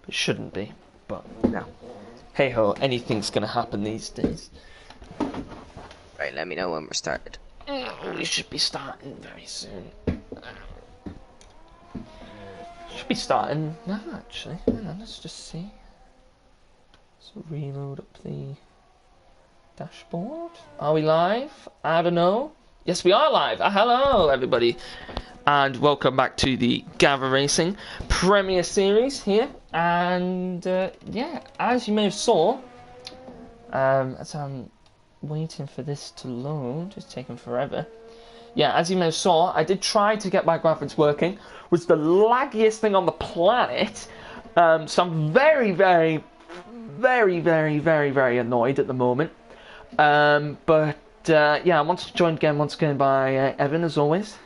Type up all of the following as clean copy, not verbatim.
It shouldn't be, but No. hey ho, anything's gonna happen these days. Right, let me know when we're started. We should be starting very soon. Should be starting now, actually. Hang on, let's just see. So reload up the dashboard. Are we live? I don't know. Yes, we are live. Hello, everybody. And welcome back to the Gavra Racing Premier Series here. And, yeah, as you may have saw, as I'm waiting for this to load, it's taking forever. Yeah, as you may have saw, I did try to get my graphics working. It was the laggiest thing on the planet. So I'm very, very, very, very, very, very annoyed at the moment. But yeah, I'm joined again once again by Evan, as always.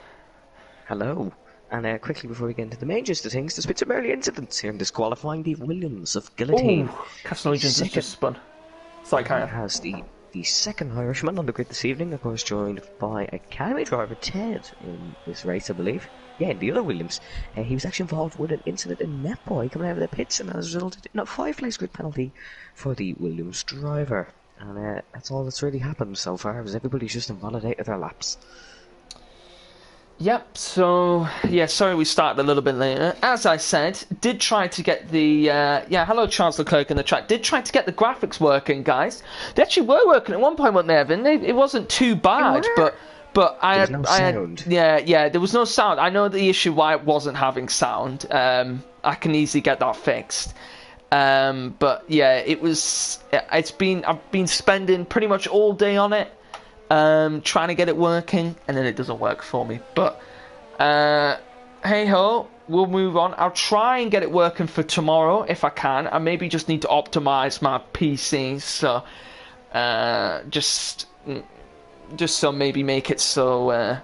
Hello. And quickly before we get into the main gist of things, there's been some early incidents here in disqualifying the Williams of Guillotine. Ooh, Castle Legends has just spun. Sorry, Kyle. Has the second Irishman on the grid this evening, of course, joined by Academy driver Ted in this race, I believe. Yeah, in the other Williams. He was actually involved with an incident in Netboy coming out of the pits, and that has resulted in a 5-place grid penalty for the Williams driver. And that's all that's really happened so far, as everybody's just invalidated their laps. Yep, so, yeah, sorry we started a little bit later. As I said, did try to get the, yeah, hello Charles Leclerc in the chat, did try to get the graphics working, guys. They actually were working at one point, weren't they, Evan? It wasn't too bad, but I had, no sound. Yeah, there was no sound. I know the issue why it wasn't having sound. I can easily get that fixed. But yeah, I've been spending pretty much all day on it. Trying to get it working, and then it doesn't work for me. But hey ho, we'll move on. I'll try and get it working for tomorrow if I can. I maybe just need to optimize my PC, so just so maybe make it so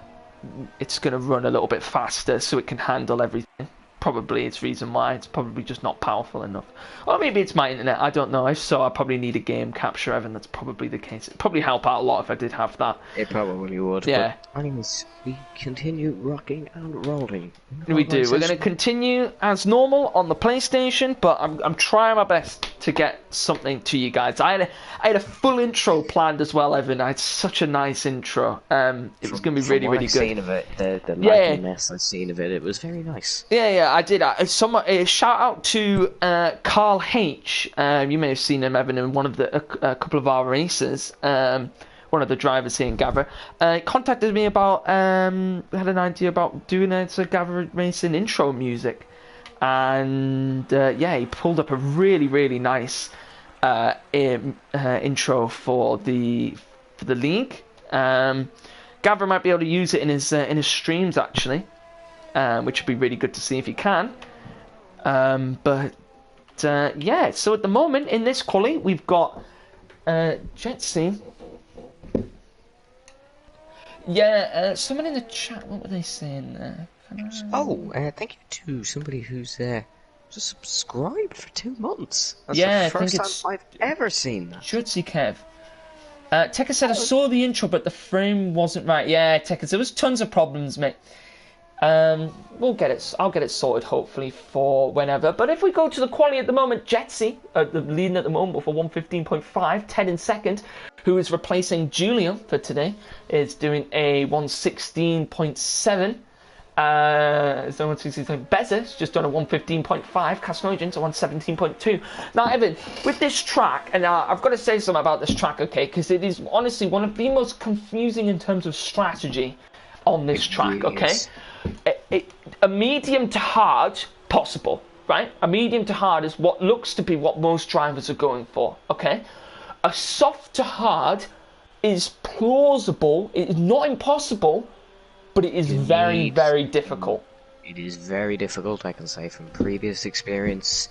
it's gonna run a little bit faster, so it can handle everything. Probably it's reason why it's probably just not powerful enough, or maybe it's my internet. I don't know. If so, I probably need a game capture, Evan. That's probably the case. It'd probably help out a lot if I did have that. It probably would. Yeah. But anyways, we continue rocking and rolling. We do. We're going to continue as normal on the PlayStation, but I'm trying my best to get something to you guys. I had a full intro planned as well, Evan. I had such a nice intro. It was going to be really, really good. I've seen of it, the laggy mess I've seen of it, it was very nice. Yeah, I did. Shout out to Carl H. You may have seen him, Evan, in one of a couple of our races. One of the drivers here in Gavra contacted me about had an idea about doing a Gavra racing intro music, and yeah, he pulled up a really, really nice intro for the league. Gavra might be able to use it in his streams actually. Which would be really good to see if you can. But yeah, so at the moment in this quali, we've got Jetsy. Yeah, someone in the chat, what were they saying there? Thank you to somebody who's just subscribed for 2 months. That's the first time I've ever seen that. Jutsi Kev. Tekka said I saw the intro, but the frame wasn't right. Yeah, Tekka, there was tons of problems, mate. We'll get it. I'll get it sorted hopefully for whenever. But if we go to the quali at the moment, Jetsy, leading at the moment for 1:15.5, Ted in second, who is replacing Julia for today, is doing a 1:16.7. So 1:16. Bezza's just done a 1:15.5. Casnogen's a 1:17.2. Now, Evan, with this track, and I've got to say something about this track, okay, because it is honestly one of the most confusing in terms of strategy on this track, okay? A medium to hard, possible, right? A medium to hard is what looks to be what most drivers are going for, okay? A soft to hard is plausible. It is not impossible, but it is very, very difficult. It is very difficult, I can say from previous experience.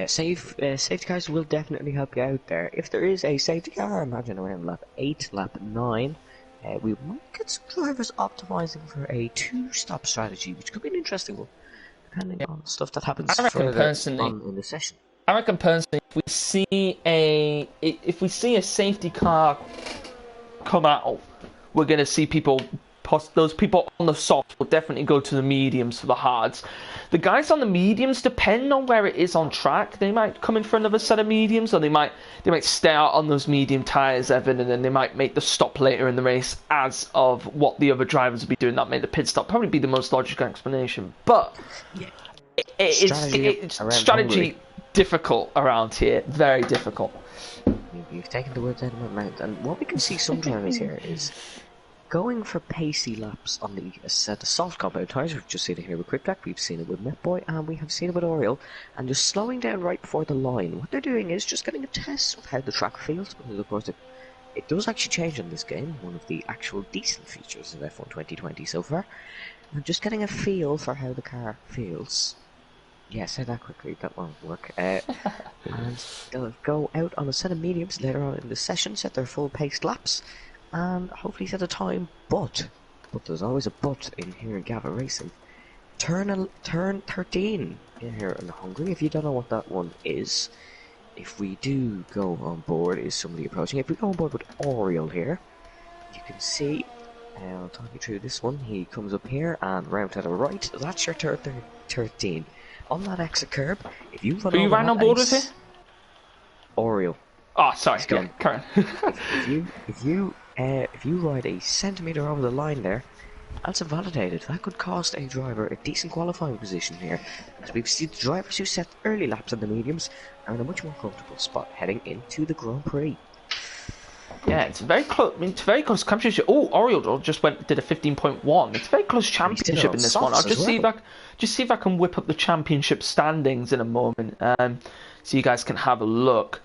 Safety cars will definitely help you out there. If there is a safety car, imagine around lap 8, lap 9, we might get some drivers optimizing for a 2-stop strategy, which could be an interesting one, depending on stuff that happens further on in the session. I reckon personally, if we see a safety car come out, we're going to see people those people on the softs will definitely go to the mediums for the hards. The guys on the mediums, depending on where it is on track, they might come in for another set of mediums, or they might stay out on those medium tyres, Evan, and then they might make the stop later in the race as of what the other drivers will be doing. That made the pit stop probably be the most logical explanation. But it's strategy difficult around here, very difficult. You've taken the words out of my mouth, and what we can see some drivers here is going for pacey laps on the soft compound tyres. We've just seen it here with Cryptac, we've seen it with Metboy, and we have seen it with Oriole, and just slowing down right before the line. What they're doing is just getting a test of how the track feels, because of course it does actually change in this game, one of the actual decent features of F1 2020 so far, and just getting a feel for how the car feels. Yeah, say that quickly, that won't work. And they'll go out on a set of mediums later on in the session, set their full paced laps, and hopefully set a time. But there's always a but in here in Gavra Racing. Turn 13 in here in Hungary. If you don't know what that one is, if we do go on board, is somebody approaching. If we go on board with Oriole here, you can see, I'll talk you through this one. He comes up here and round to the right. That's your turn 13. On that exit curb, if you run. Who you ran on board with here? Oriole. Oh, sorry. Yeah, Karen. if you ride a centimetre over the line there, that's invalidated. That could cost a driver a decent qualifying position here, as we've seen the drivers who set early laps on the mediums are in a much more comfortable spot heading into the Grand Prix. Yeah, it's very close. I mean, it's a very close championship. Oh, Oriole just did a 15.1. It's a very close championship in this one. I'll just see if I can whip up the championship standings in a moment, so you guys can have a look.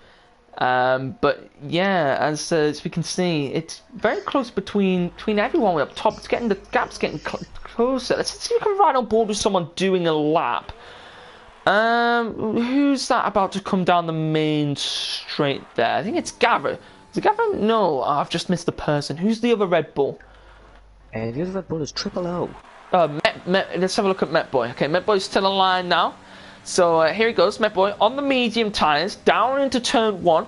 But yeah, as we can see, it's very close between everyone up top. The gap's getting closer. Let's see if we can ride on board with someone doing a lap. Who's that about to come down the main straight there? I think it's Gavra. Is it Gavra? No, I've just missed the person. Who's the other Red Bull? The other Red Bull is Triple O. Let's have a look at Metboy. Okay, Metboy's still aligned now. So here he goes, Metboy on the medium tyres, down into turn 1.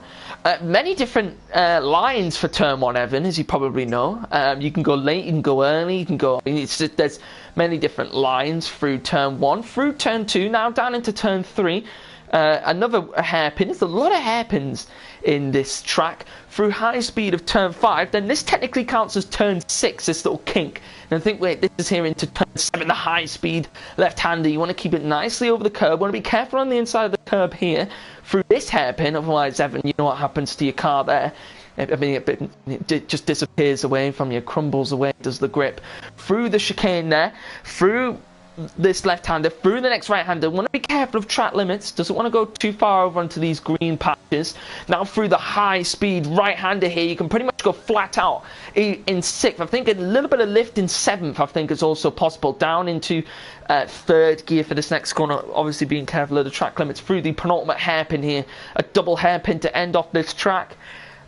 Many different lines for turn 1, Evan, as you probably know. You can go late, you can go early, you can go. There's many different lines through turn 1, through turn 2, now down into turn 3. Another hairpin. There's a lot of hairpins in this track. Through high speed of turn 5, then this technically counts as turn 6, this little kink. And I think, wait, this is here into turn 7, the high speed left-hander. You want to keep it nicely over the curb. Want to be careful on the inside of the curb here. Through this hairpin, otherwise, Evan, you know what happens to your car there. I mean, it just disappears away from you, crumbles away, does the grip. Through the chicane there, through this left-hander, through the next right-hander. Want to be careful of track limits. Doesn't want to go too far over onto these green patches. Now through the high-speed right-hander here, you can pretty much go flat out in 6th. I think a little bit of lift in 7th, I think, is also possible. Down into 3rd gear for this next corner. Obviously being careful of the track limits. Through the penultimate hairpin here. A double hairpin to end off this track.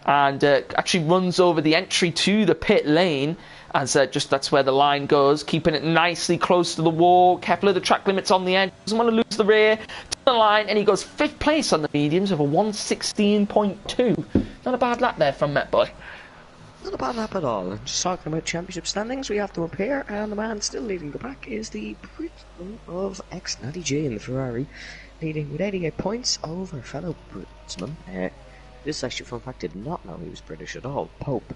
And actually runs over the entry to the pit lane, as that's where the line goes, keeping it nicely close to the wall, careful of the track limits on the end, doesn't want to lose the rear, to the line, and he goes 5th place on the mediums with a 1:16.2. Not a bad lap there from Metboy. Not a bad lap at all. And just talking about championship standings, we have to up here, and the man still leading the pack is the Briton of Natty G in the Ferrari, leading with 88 points over fellow Britsman. This is actually, fun fact, did not know he was British at all. Pope,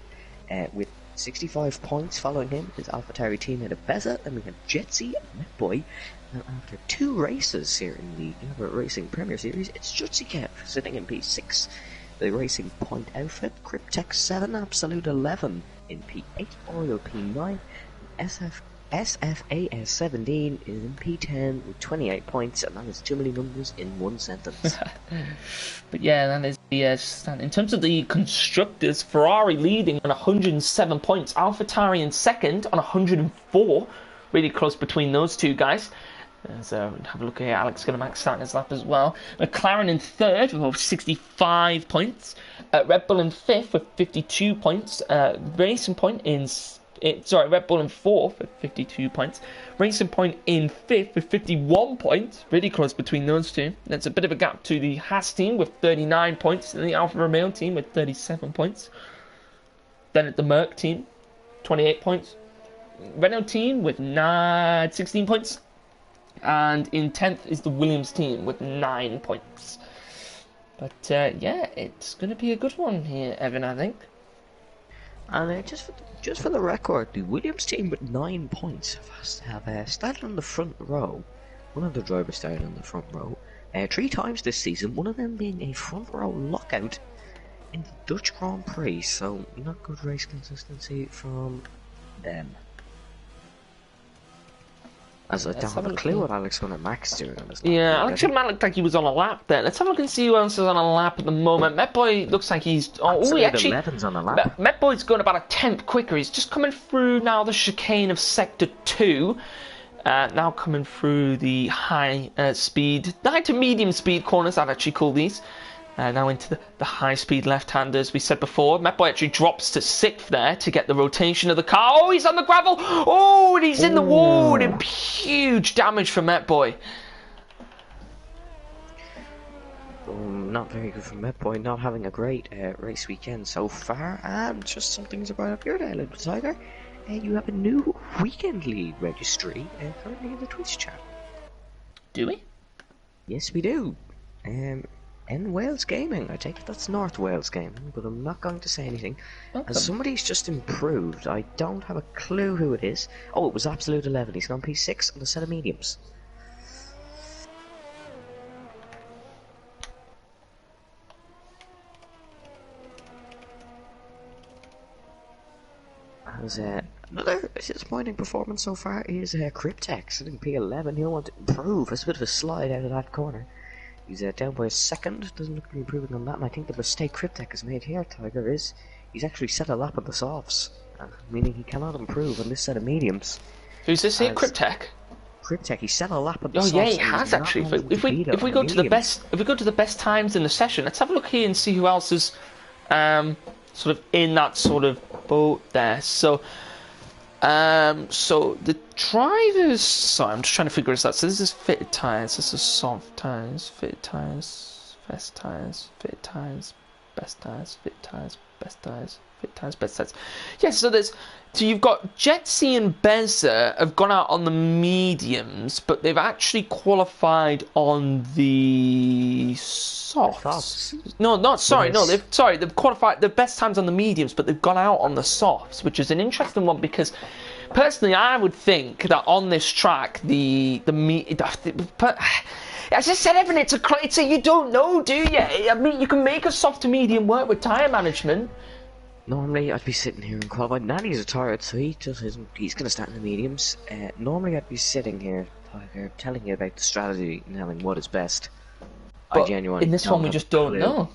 with 65 points following him, his AlphaTauri teammate of Beza, and we have Jetsy and Metboy. And after 2 races here in the Gavra Racing Premier Series, it's Jutsi Kev sitting in P6. The Racing Point outfit, Cryptech 7, Absolute 11 in P8, Oriole P9, SFAS 17 is in P10 with 28 points, and that is too many numbers in one sentence. But yeah, that is the stand. In terms of the constructors, Ferrari leading on 107 points, AlphaTauri in 2nd on 104, really close between those two guys. So have a look here, Alex Gunnermack starting his lap as well. McLaren in 3rd with over 65 points, Red Bull in 5th with 52 points, Racing Point in Red Bull in 4th with 52 points. Racing Point in 5th with 51 points. Really close between those two. That's a bit of a gap to the Haas team with 39 points. And the Alfa Romeo team with 37 points. Then at the Merc team, 28 points. Renault team with 16 points. And in 10th is the Williams team with 9 points. But yeah, it's going to be a good one here, Evan, I think. And just for the record, the Williams team with 9 points have started on the front row. One of the drivers started on the front row 3 times this season, one of them being a front row lockout in the Dutch Grand Prix, so not good race consistency from them. As I don't have a clue what Alex Gunnar Max is doing on this lap. Yeah, Alex Gunnar Max looked like he was on a lap there. Let's have a look and see who else is on a lap at the moment. Metboy looks like he's... he actually... 11's on a lap. Metboy's going about a tenth quicker. He's just coming through now the chicane of Sector 2. Now coming through the high to medium speed corners, I'd actually call these. Now into the high-speed left-hander, as we said before. Metboy actually drops to 6th there to get the rotation of the car. Oh, he's on the gravel! Oh, and he's in the wall! And huge damage for Metboy. Not very good for Metboy, not having a great race weekend so far. And just some things about up here there, little tiger. You have a new weekend lead registry currently in the Twitch chat. Do we? Yes, we do. In Wales Gaming, I take it that's North Wales Gaming, but I'm not going to say anything. As somebody's just improved, I don't have a clue who it is. Oh, it was Absolute 11. He's on P6 on a set of mediums. As another disappointing performance so far is Cryptek sitting P11. He'll want to improve. It's a bit of a slide out of that corner. He's down by a second, doesn't look to be improving on that, and I think the mistake Cryptek has made here, Tiger, is he's actually set a lap on the softs, meaning he cannot improve on this set of mediums. Who's this here, Cryptek? Cryptek, he set a lap on the softs. Oh yeah, he has actually. If we go to the best times in the session, let's have a look here and see who else is sort of in that sort of boat there. So the drivers. Sorry, I'm just trying to figure this out. So this is fitted tires. This is soft tires. Fitted tires. Best tires. Fitted tires. Best tires. Fitted tires. Best tires. Fitted tires. Best tires. Yes. So you've got Jetsy and Beza have gone out on the mediums, but they've actually qualified on the softs. They've qualified the best times on the mediums, but they've gone out on the softs, which is an interesting one because personally I would think that on this track as I said, Evan, it's a you don't know, do you? I mean, you can make a soft to medium work with tyre management. Normally I'd be sitting here and qualified. Nanny's retired, so he's going to start in the mediums. Normally I'd be sitting here, Tiger, telling you about the strategy and telling what is best. But in this one we just don't know.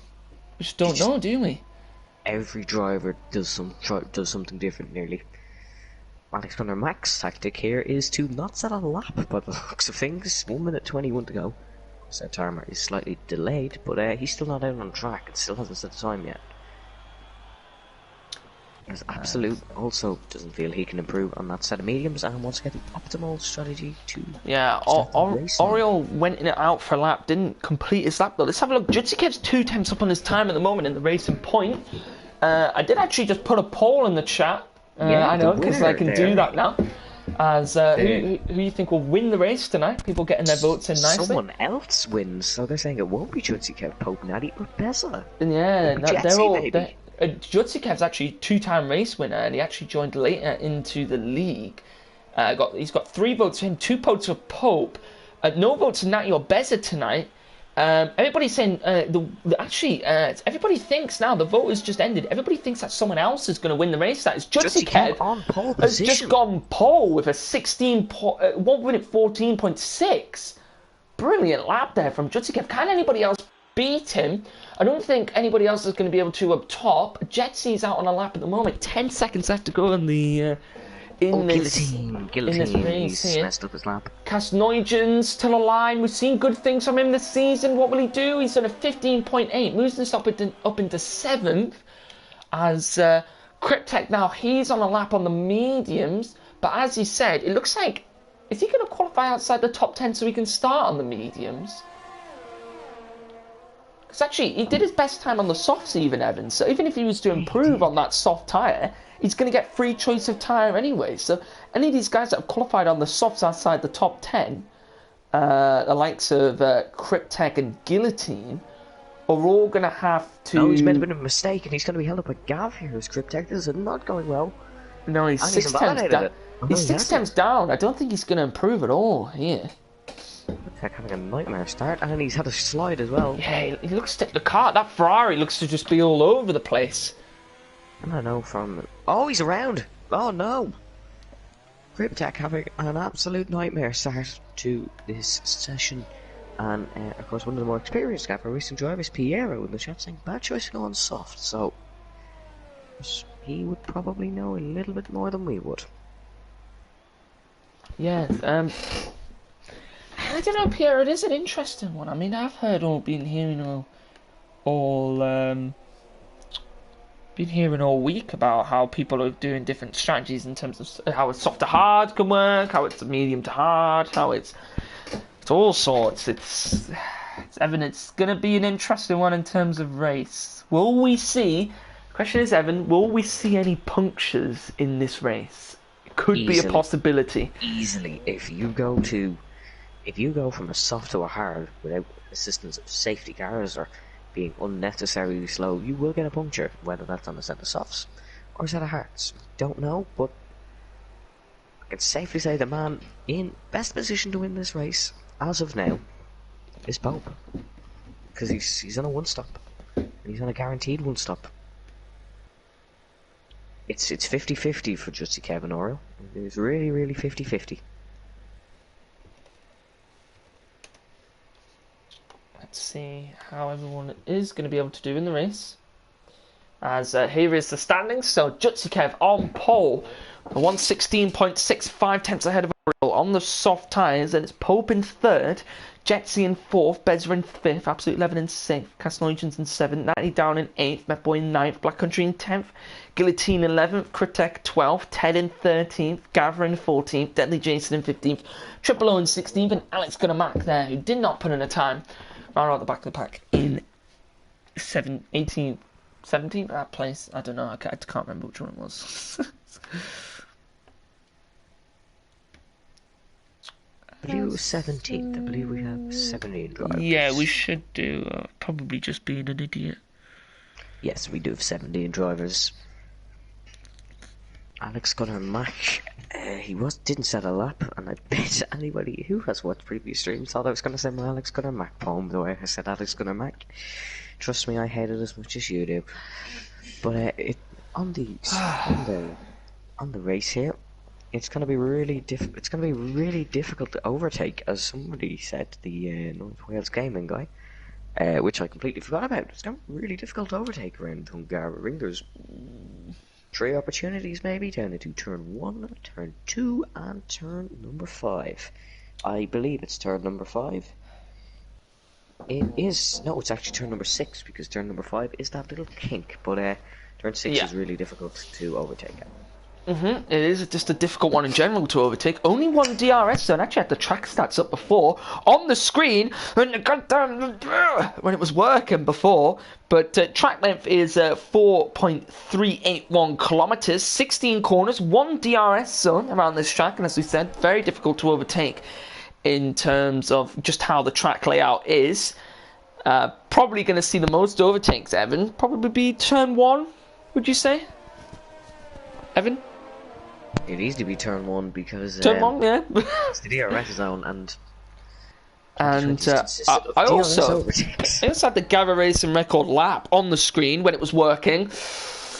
We just don't know, do we? Every driver does something different nearly. Alex Gunnar Max tactic here is to not set a lap by the looks of things. 1 minute 21 to go. So timer is slightly delayed, but he's still not out on track. It still hasn't set the time yet. As Absolute also doesn't feel he can improve on that set of mediums and wants to get the optimal strategy to... Yeah, Oriole went in and out for a lap, didn't complete his lap though. Let's have a look. Jutsikev's 2 tenths up on his time at the moment in the racing point. I did actually just put a poll in the chat. I know, because I can do that now. As who you think will win the race tonight? People getting their votes in nicely. Someone else wins, so they're saying it won't be Jutsikev, Pope, Natty, or Beza. Yeah, they're all... Jutsikev's actually a 2-time race winner, and he actually joined later into the league. He's got 3 votes for him, 2 votes for Pope, no votes for Natty or Beza tonight. Everybody's saying everybody thinks now the vote has just ended. Everybody thinks that someone else is going to win the race. That is Jutsikev on pole has just gone pole with a 1 minute 14.6. Brilliant lap there from Jutsikev. Can anybody else beat him? I don't think anybody else is going to be able to up top. Jetsy's out on a lap at the moment. 10 seconds left to go in the Guillotine. in this race He's here. messed up his lap. Kasnoijan's still aligned. We've seen good things from him this season. What will he do? He's done a 15.8, moves this up into 7th. As Cryptek now, he's on a lap on the mediums. But as he said, it looks like, is he going to qualify outside the top 10 so he can start on the mediums? Because actually, he did his best time on the softs even, Evan. So even if he was to improve on that soft tyre, he's going to get free choice of tyre anyway. So any of these guys that have qualified on the softs outside the top 10, the likes of Cryptek and Guillotine, are all going to have to... No, he's made a bit of a mistake, and he's going to be held up by Gav here as Cryptek. This is not going well. No, he's and 6 temps down. He's 6 temps down. I don't think he's going to improve at all here. Cryptek having a nightmare start, and he's had a slide as well. Yeah, he looks to... The car, that Ferrari looks to just be all over the place. I don't know from... Oh, he's around! Oh, no! Cryptek having an absolute nightmare start to this session. And, of course, one of the more experienced Gavra racing drivers, Piero, in the chat saying, bad choice to go on soft. So, he would probably know a little bit more than we would. Yeah, I don't know, Piero, it is an interesting one. I mean, I've heard been hearing all week about how people are doing different strategies in terms of how it's soft to hard can work, how it's medium to hard, how it's all sorts. It's Evan, it's going to be an interesting one in terms of race. Will we see, question is, Evan, will we see any punctures in this race? It could be a possibility. Easily. If you go from a soft to a hard without assistance of safety cars or being unnecessarily slow, you will get a puncture, whether that's on a set of softs or a set of hards. Don't know, but I can safely say the man in best position to win this race, as of now, is Pope. Because he's on a one-stop. And he's on a guaranteed one-stop. It's 50-50 for Jutsi Kevin Oriel. It's really, really 50-50. Let's see how everyone is going to be able to do in the race. As here is the standings. So Jutsikev on pole, 116.65 tenths ahead of Oriel on the soft tyres. Then it's Pope in third, Jetsi in fourth, Bezra in fifth, Absolute 11 in sixth, Casnoigens in seventh, 90 down in eighth, Metboy in ninth, Black Country in 10th, Guillotine 11th, Cryptek 12th, Ted in 13th, Gavra in 14th, Deadly Jason in 15th, Triple O in 16th, and Alex Gunnermack there, who did not put in a time, right at the back of the pack in 18th, 17th, that place. I don't know, I can't remember which one it was. I believe it was 17th. I believe we have 17 drivers. Yeah, we should do. Probably just being an idiot. Yes, we do have 17 drivers. Alex Gunnermack, he didn't set a lap, and I bet anybody who has watched previous streams thought I was going to say my Alex Gunnermack poem the way I said Alex Gunnermack. Trust me, I hate it as much as you do. But on the race here, it's going to be really difficult to overtake, as somebody said, the North Wales gaming guy, which I completely forgot about. It's going to be really difficult to overtake around Hungary Ring. There's 3 opportunities maybe down into turn 1, turn 2, and turn number 5. I believe it's turn number 5. It's actually turn number 6, because turn number 5 is that little kink, but turn 6 is really difficult to overtake. It is just a difficult one in general to overtake. Only one DRS zone. Actually, I had the track stats up before on the screen when it was working before. But track length is 4.381 kilometers, 16 corners, 1 DRS zone around this track, and as we said, very difficult to overtake in terms of just how the track layout is. Probably going to see the most overtakes, Evan. Probably be turn 1, would you say, Evan? It needs to be turn 1 because turn 1, yeah. It's the DRS zone, and I also had the Gavra Racing record lap on the screen when it was working.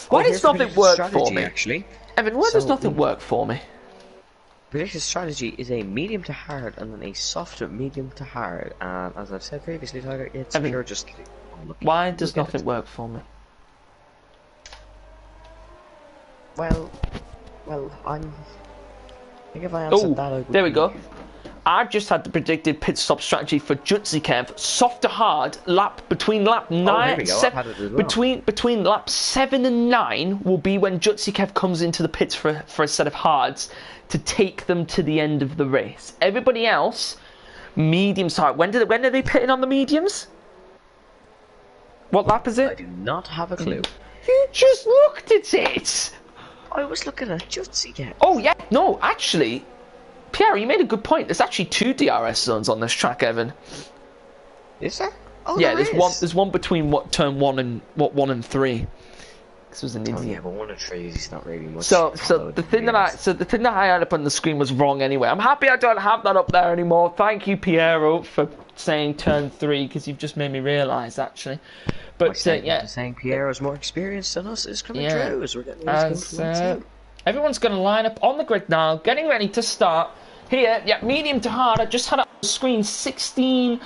Why does nothing work for me? Actually, Evan, why does nothing work for me? Predicted strategy is a medium to hard and then a softer medium to hard. And as I've said previously, Tiger, it's pure just. Why does nothing work for me? Well, I think if I answered that, I would. There we go. I've just had the predicted pit stop strategy for Jutsikev. Soft to hard, between lap 9, between lap 7 and 9 will be when Jutsikev comes into the pits for a set of hards to take them to the end of the race. Everybody else, medium side. When are they pitting on the mediums? What lap is I it? do not have a clue. You just looked at it! I was looking at Jutsi again. Oh, yeah, no, actually, Pierre, you made a good point. There's actually 2 DRS zones on this track, Evan. Is there? Oh, yeah, there is. There's one between turn 1 and 3. This was an idiot. Oh yeah, but 1 and 3 is not really much. So the thing that I had up on the screen was wrong anyway. I'm happy I don't have that up there anymore. Thank you, Piero, for saying turn 3 because you've just made me realise actually. But yeah, saying Piero's more experienced than us is coming true as we're getting everyone's going to line up on the grid now, getting ready to start here. Yeah, medium to hard. I just had it on the screen 16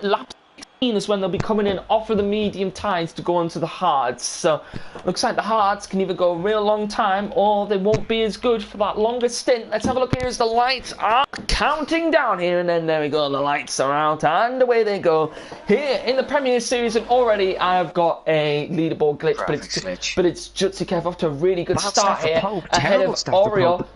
laps. Is when they'll be coming in off of the medium tyres to go onto the hards. So looks like the hards can either go a real long time or they won't be as good for that longer stint. Let's have a look here as the lights are counting down here, and then there we go, the lights are out and away they go here in the Premier Series. And already I've got a leaderboard glitch, but it's Jutsikev off to a really good start here ahead of Oriol.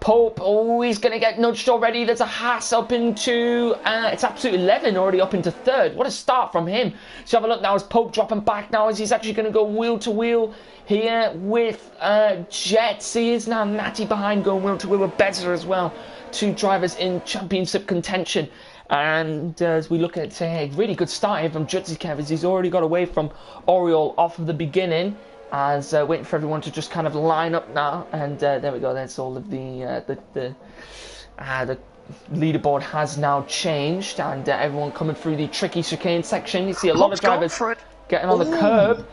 Pope, he's going to get nudged already. There's a Haas up into, it's absolute 11 already up into 3rd. What a start from him. So have a look now as Pope dropping back now as he's actually going to go wheel to wheel here with Jets. He is now Natty behind going wheel to wheel with Bezer as well. 2 drivers in championship contention. And as we look at a really good start here from Jutsikev as he's already got away from Oriol off of the beginning. As waiting for everyone to just kind of line up now, and there we go. That's all of the leaderboard has now changed, and everyone coming through the tricky chicane section. You see a lot of drivers getting on the curb.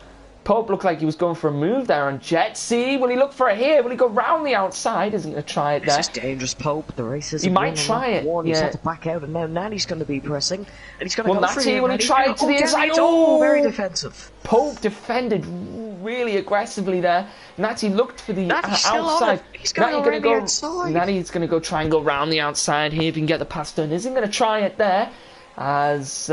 Pope looked like he was going for a move there on Jet. See, will he look for it here? Will he go round the outside? Isn't going to try it there. This is dangerous, Pope. The race is. He might try it. Yeah. He's had to back out, and now Natty's going to be pressing, and he's going to go Natty, will he try it to the inside? Oh, very defensive. Pope defended really aggressively there. Natty looked for the outside. He's going around the outside. Natty's going to go try and go round the outside here if he can get the pass done. Isn't going to try it there as.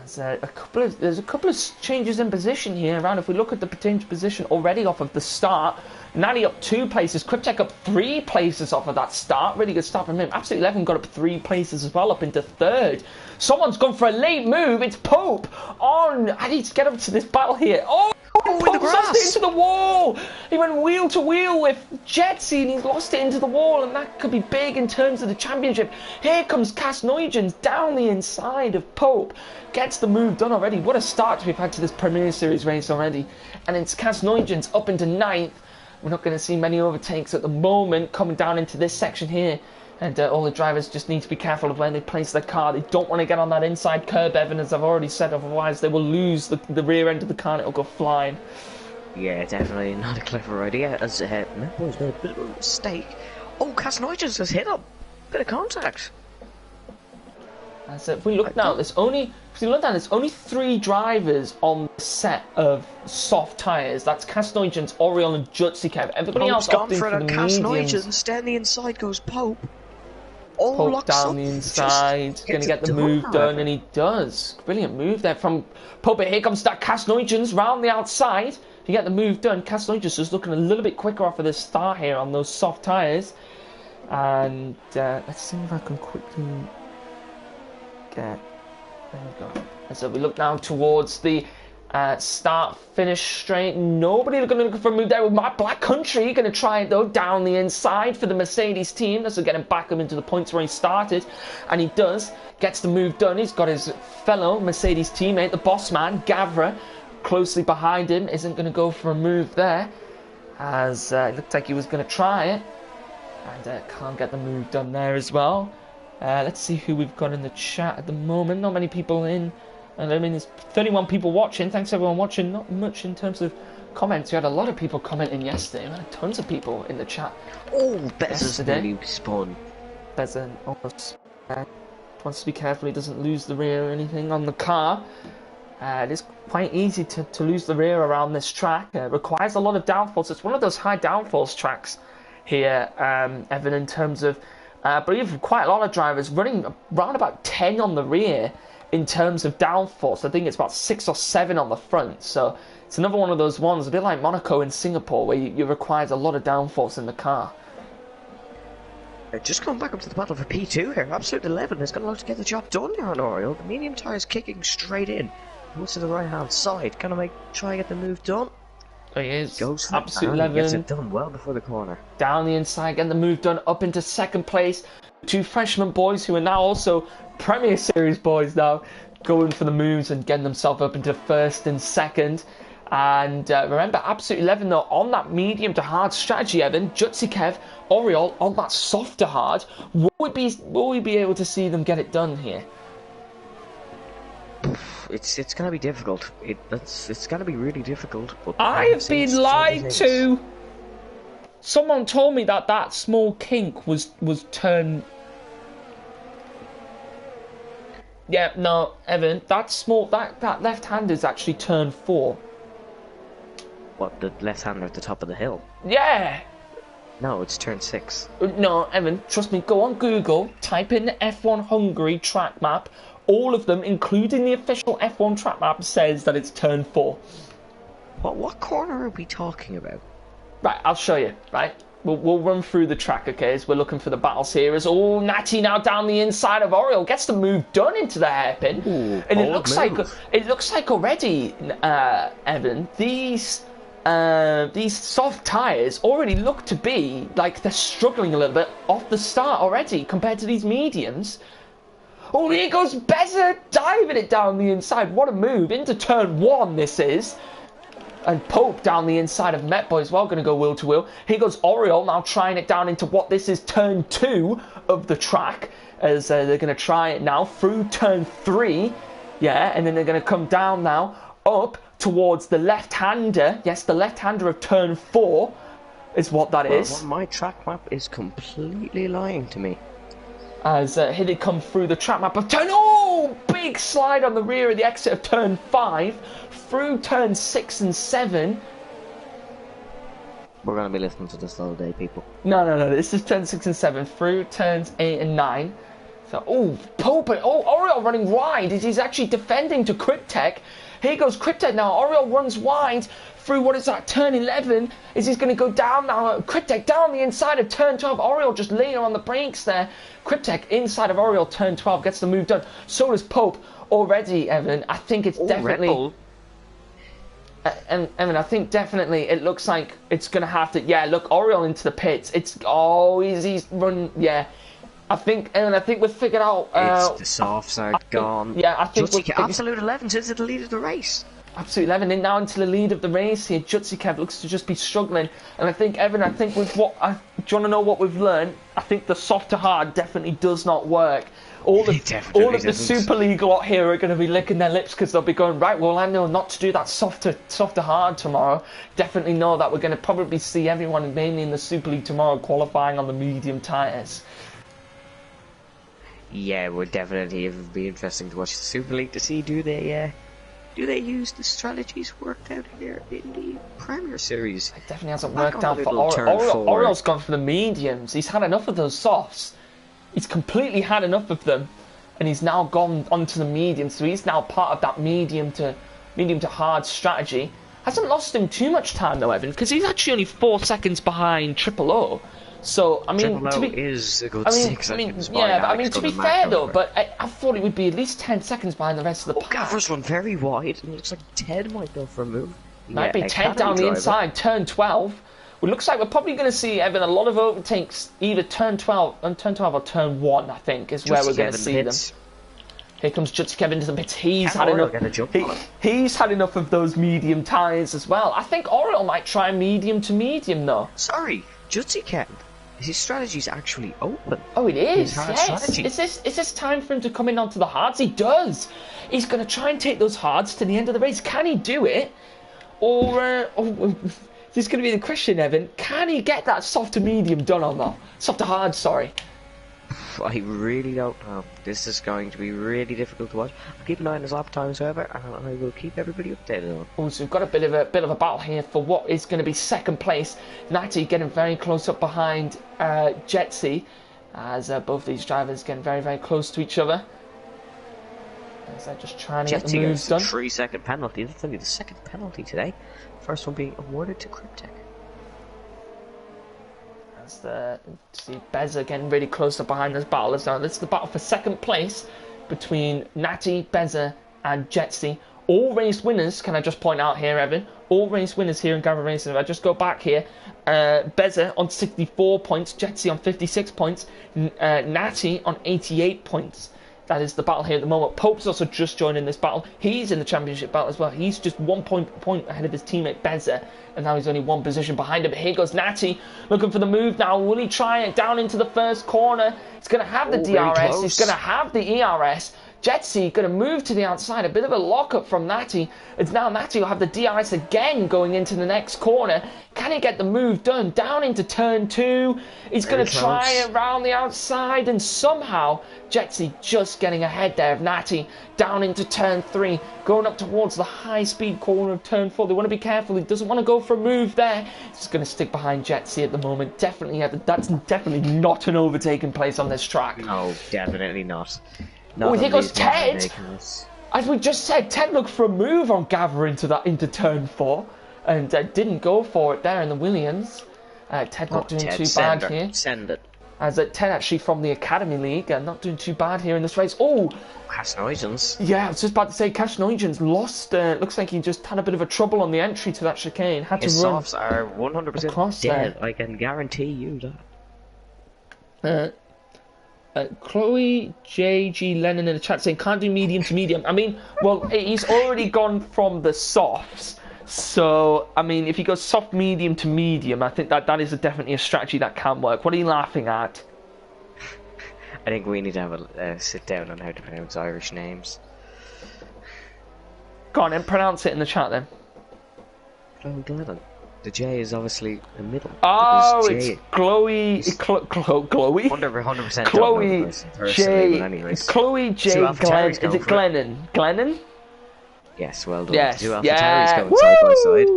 There's a couple of changes in position here around. If we look at the potential position already off of the start, Natty up 2 places, Cryptek up 3 places off of that start. Really good start from him. Absolute 11 got up 3 places as well, up into 3rd. Someone's gone for a late move. It's Pope on. I need to get up to this battle here. Pope lost it into the wall. He went wheel to wheel with Jetsy and he lost it into the wall, and that could be big in terms of the championship. Here comes Cas Nuygens down the inside of Pope. Gets the move done already. What a start we've had to this Premier Series race already. And it's Cas Nuygens up into 9th. We're not going to see many overtakes at the moment coming down into this section here. And all the drivers just need to be careful of where they place their car. They don't want to get on that inside curb, Evan, as I've already said. Otherwise, they will lose the rear end of the car and it'll go flying. Yeah, definitely not a clever idea. As Membo's made a bit of a mistake. Oh, Cas Nuygens has hit up. Bit of contact. So if we look now, there's only 3 drivers on the set of soft tyres. That's Cas Nuygens, Oriol, and Jutsikev. Everybody else opting for the mediums. Cas Nuygens, down the inside goes Pope. Pope down the inside, going to get the move done, and he does. Brilliant move there from Pope. Here comes that Cas Nuygens round the outside to get the move done. Cas Nuygens is looking a little bit quicker off of this start here on those soft tyres. And let's see if I can quickly get. There we go. And so we look now towards the start-finish straight. Nobody going to look for a move there with my Black Country. Going to try it though down the inside for the Mercedes team. This will get him back into the points where he started, and he does. Gets the move done. He's got his fellow Mercedes teammate, the boss man, Gavra, closely behind him. Isn't going to go for a move there, as it looked like he was going to try it, and can't get the move done there as well. Let's see who we've got in the chat at the moment. Not many people in. And I mean, there's 31 people watching. Thanks everyone watching. Not much in terms of comments. We had a lot of people commenting yesterday. We had tons of people in the chat. Oh, Bezza's nearly spun. Bezza almost wants to be careful he doesn't lose the rear or anything on the car. It is quite easy to lose the rear around this track. It requires a lot of downforce. It's one of those high downforce tracks here, Evan, in terms of... but even quite a lot of drivers running around about 10 on the rear in terms of downforce. I think it's about 6 or 7 on the front. So it's another one of those ones, a bit like Monaco and Singapore, where you requires a lot of downforce in the car. Just going back up to the battle for P2 here. Absolute 11 is going to look to get the job done here on Oriol. The medium tyre is kicking straight in. Moves to the right hand side. Gonna try and get the move done. He is. Goes for Absolute it, and gets 11. it done well before the corner. Down the inside, getting the move done up into second place. Two freshman boys who are now also Premier Series boys now, going for the moves and getting themselves up into first and second. And remember, Absolute 11 though on that medium to hard strategy, Evan. Jutsi Kev, Oriol on that soft to hard. Will we be able to see them get it done here? It's gonna be difficult. It's gonna be really difficult. But I have been lied to. Someone told me that that small kink was turn. Yeah, no, Evan, that left hand is actually turn 4. What, the left hander at the top of the hill? Yeah. No, it's turn 6. No, Evan, trust me. Go on Google, type in the F1 Hungary track map. All of them, including the official F1 track map, says that it's turn 4. What corner are we talking about? Right, I'll show you. Right, we'll run through the track, okay? As we're looking for the battles here. As Natty now down the inside of Oriol gets the move done into the hairpin, and it looks like already, Evan, these soft tyres already look to be like they're struggling a little bit off the start already compared to these mediums. Oh, here goes Beza diving it down the inside. What a move into turn 1 this is. And Pope down the inside of Metboy as well, going to go wheel to wheel. Here goes Oriol now trying it down into what this is turn 2 of the track. As they're going to try it now through turn 3. Yeah, and then they're going to come down now up towards the left-hander. Yes, the left-hander of turn 4 is what that is. Well, my track map is completely lying to me. As here they come through the track map of turn... Oh! Big slide on the rear of the exit of turn 5. Through turn 6 and 7. We're going to be listening to this all day, people. No. This is turn 6 and 7. Through turns 8 and 9. So, Pope. Oriol running wide. He's actually defending to Cryptek. Here goes Cryptek now. Oriol runs wide through what is that, turn 11. He's going to go down now. Cryptek down the inside of turn 12. Oriol just laying on the brakes there. Cryptek inside of Oriol, turn 12. Gets the move done. So does Pope already, Evan. I think it's definitely... And Evan, I think definitely it looks like it's going to have to... Yeah, look, Oriol into the pits. He's run... Yeah. I think we've figured out... it's the softs are gone. Yeah, I think... Absolute 11 to the lead of the race. Absolute 11 in now into the lead of the race here. Jutsikev looks to just be struggling. And I think, Evan, with what... do you want to know what we've learned? I think the soft to hard definitely does not work. All of the Super League lot here are going to be licking their lips because they'll be going, right, well, I know not to do that soft to hard tomorrow. Definitely know that we're going to probably see everyone mainly in the Super League tomorrow qualifying on the medium tyres. Yeah, it would definitely be interesting to watch the Super League to see do they use the strategies worked out here in the Premier Series. It definitely hasn't worked out for Oriol's gone for the mediums. He's had enough of those softs. He's completely had enough of them, and he's now gone onto the medium. So he's now part of that medium to hard strategy. Hasn't lost him too much time though, Evan, because he's actually only 4 seconds behind Triple O. So I mean, is a good 6 seconds. Yeah, but I mean, to be fair though, but I thought it would be at least 10 seconds behind the rest of the pack. Gavra's run very wide, and it looks like Ted might go for a move. Might be Ted down the inside, turn 12. It looks like we're probably going to see, Evan, a lot of overtakes either turn 12 or turn 1, I think, is where we're going to see them. Here comes Jutsikev into the pits. He's had enough of those medium tyres as well. I think Oriol might try medium to medium, though. Sorry, Jutsikev. His strategy's actually open. Oh, it is, yes. Is this time for him to come in onto the hards? He does. He's going to try and take those hards to the end of the race. Can he do it? Or... this is going to be the question, Evan. Can he get that soft to medium done on that? Soft to hard, sorry. I really don't know. This is going to be really difficult to watch. I'll keep an eye on his lap times, however, and I will keep everybody updated on. Oh, so we've got a bit of a battle here for what is going to be second place. Natty getting very close up behind Jetsy, as both these drivers getting very, very close to each other. As they're just trying to get the moves done. 3-second penalty. That's only the second penalty today. First one being awarded to Cryptek. As see Beza getting really close up behind this battle. So this is the battle for second place between Natty, Beza and Jetsy. All race winners, can I just point out here, Evan? All race winners here in Gavra Racing. If I just go back here, Beza on 64 points, Jetsy on 56 points, Natty on 88 points. That is the battle here at the moment. Pope's also just joining this battle. He's in the championship battle as well. He's just 1 point ahead of his teammate Beza, and now he's only 1 position behind him. But here goes Natty, looking for the move now. Will he try it down into the first corner? He's going to have the DRS. He's going to have the ERS. Jetsy going to move to the outside. A bit of a lockup from Natty. It's now Natty will have the DRS again going into the next corner. Can he get the move done? Down into turn 2. He's going to try around the outside, and somehow Jetsy just getting ahead there of Natty. Down into turn 3. Going up towards the high-speed corner of turn 4. They want to be careful. He doesn't want to go for a move there. He's going to stick behind Jetsy at the moment. That's definitely not an overtaking place on this track. No, definitely not. Oh, here goes Ted! As we just said, Ted looked for a move on Gavra into turn 4, and didn't go for it there in the Williams. Ted not doing too bad here. Send it. As Ted actually from the Academy League, not doing too bad here in this race. Oh! Casnoigens. Yeah, I was just about to say, Casnoigens lost. Looks like he just had a bit of a trouble on the entry to that chicane. Had His to run. softs are 100% dead. I can guarantee you that. Chloe JG Lennon in the chat saying can't do medium to medium. I mean, well, he's already gone from the softs, so I mean, if he goes soft medium to medium, I think that is definitely a strategy that can work. What are you laughing at? I think we need to have a sit down on how to pronounce Irish names. Go on and pronounce it in the chat then. Chloe. The J is obviously the middle. Oh, it's Chloe. Chloe. 100% Chloe J. Anyways. It's Chloe J. Glenn. Is it Glennon? Glennon? Yes, well done. Yes. Two Yeah. going side by side.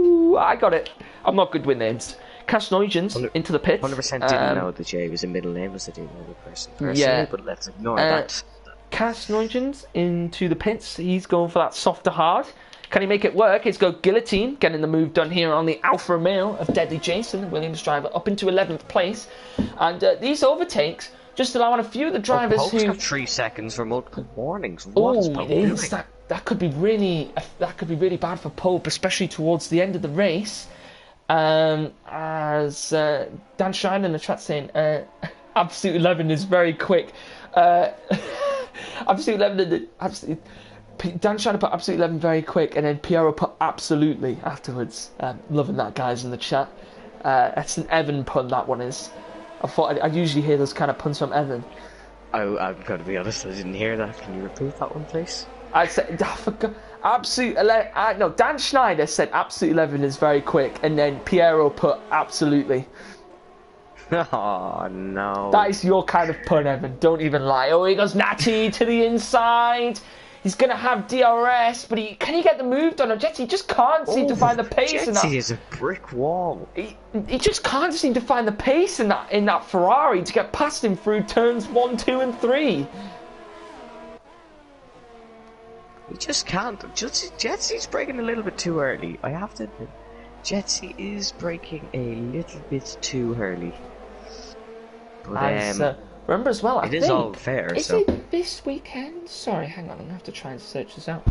I got it. I'm not good with names. Casnoigens into the pits. 100% didn't know the J was a middle name, as I do know the person personally, but let's ignore that. Casnoigens into the pits. He's going for that soft to hard. Can he make it work? He's got Guillotine getting the move done here on the Alfa Romeo of Deadly Jason, the Williams driver, up into 11th place. And these overtakes just allowing a few of the drivers Pope's got 3 seconds for multiple warnings. What's Pope it doing? is. That could be really bad for Pope, especially towards the end of the race. As Dan Shine in the chat saying, Absolute 11 is very quick. Absolute 11 absolutely. Dan tried to put Absolute 11 very quick, and then Piero put absolutely afterwards. Loving that, guys, in the chat. That's an Evan pun, that one is. I thought I'd usually hear those kind of puns from Evan. I'm going to be honest, I didn't hear that. Can you repeat that one, please? I said, I forgot. Absolute 11. No, Dan Schneider said Absolute 11 is very quick, and then Piero put absolutely. Oh, no. That is your kind of pun, Evan. Don't even lie. Oh, he goes Natty to the inside. He's going to have DRS, but can he get the move done on Jetsy? He just can't seem to find the pace in that. Jetsy is a brick wall. He just can't seem to find the pace in that Ferrari to get past him through turns 1, 2, and 3. He just can't. Jetsy's braking a little bit too early. I have to admit, Jetsy is braking a little bit too early. But remember as well, it is all fair. Is it this weekend? Sorry, hang on. I'm going to have to try and search this out.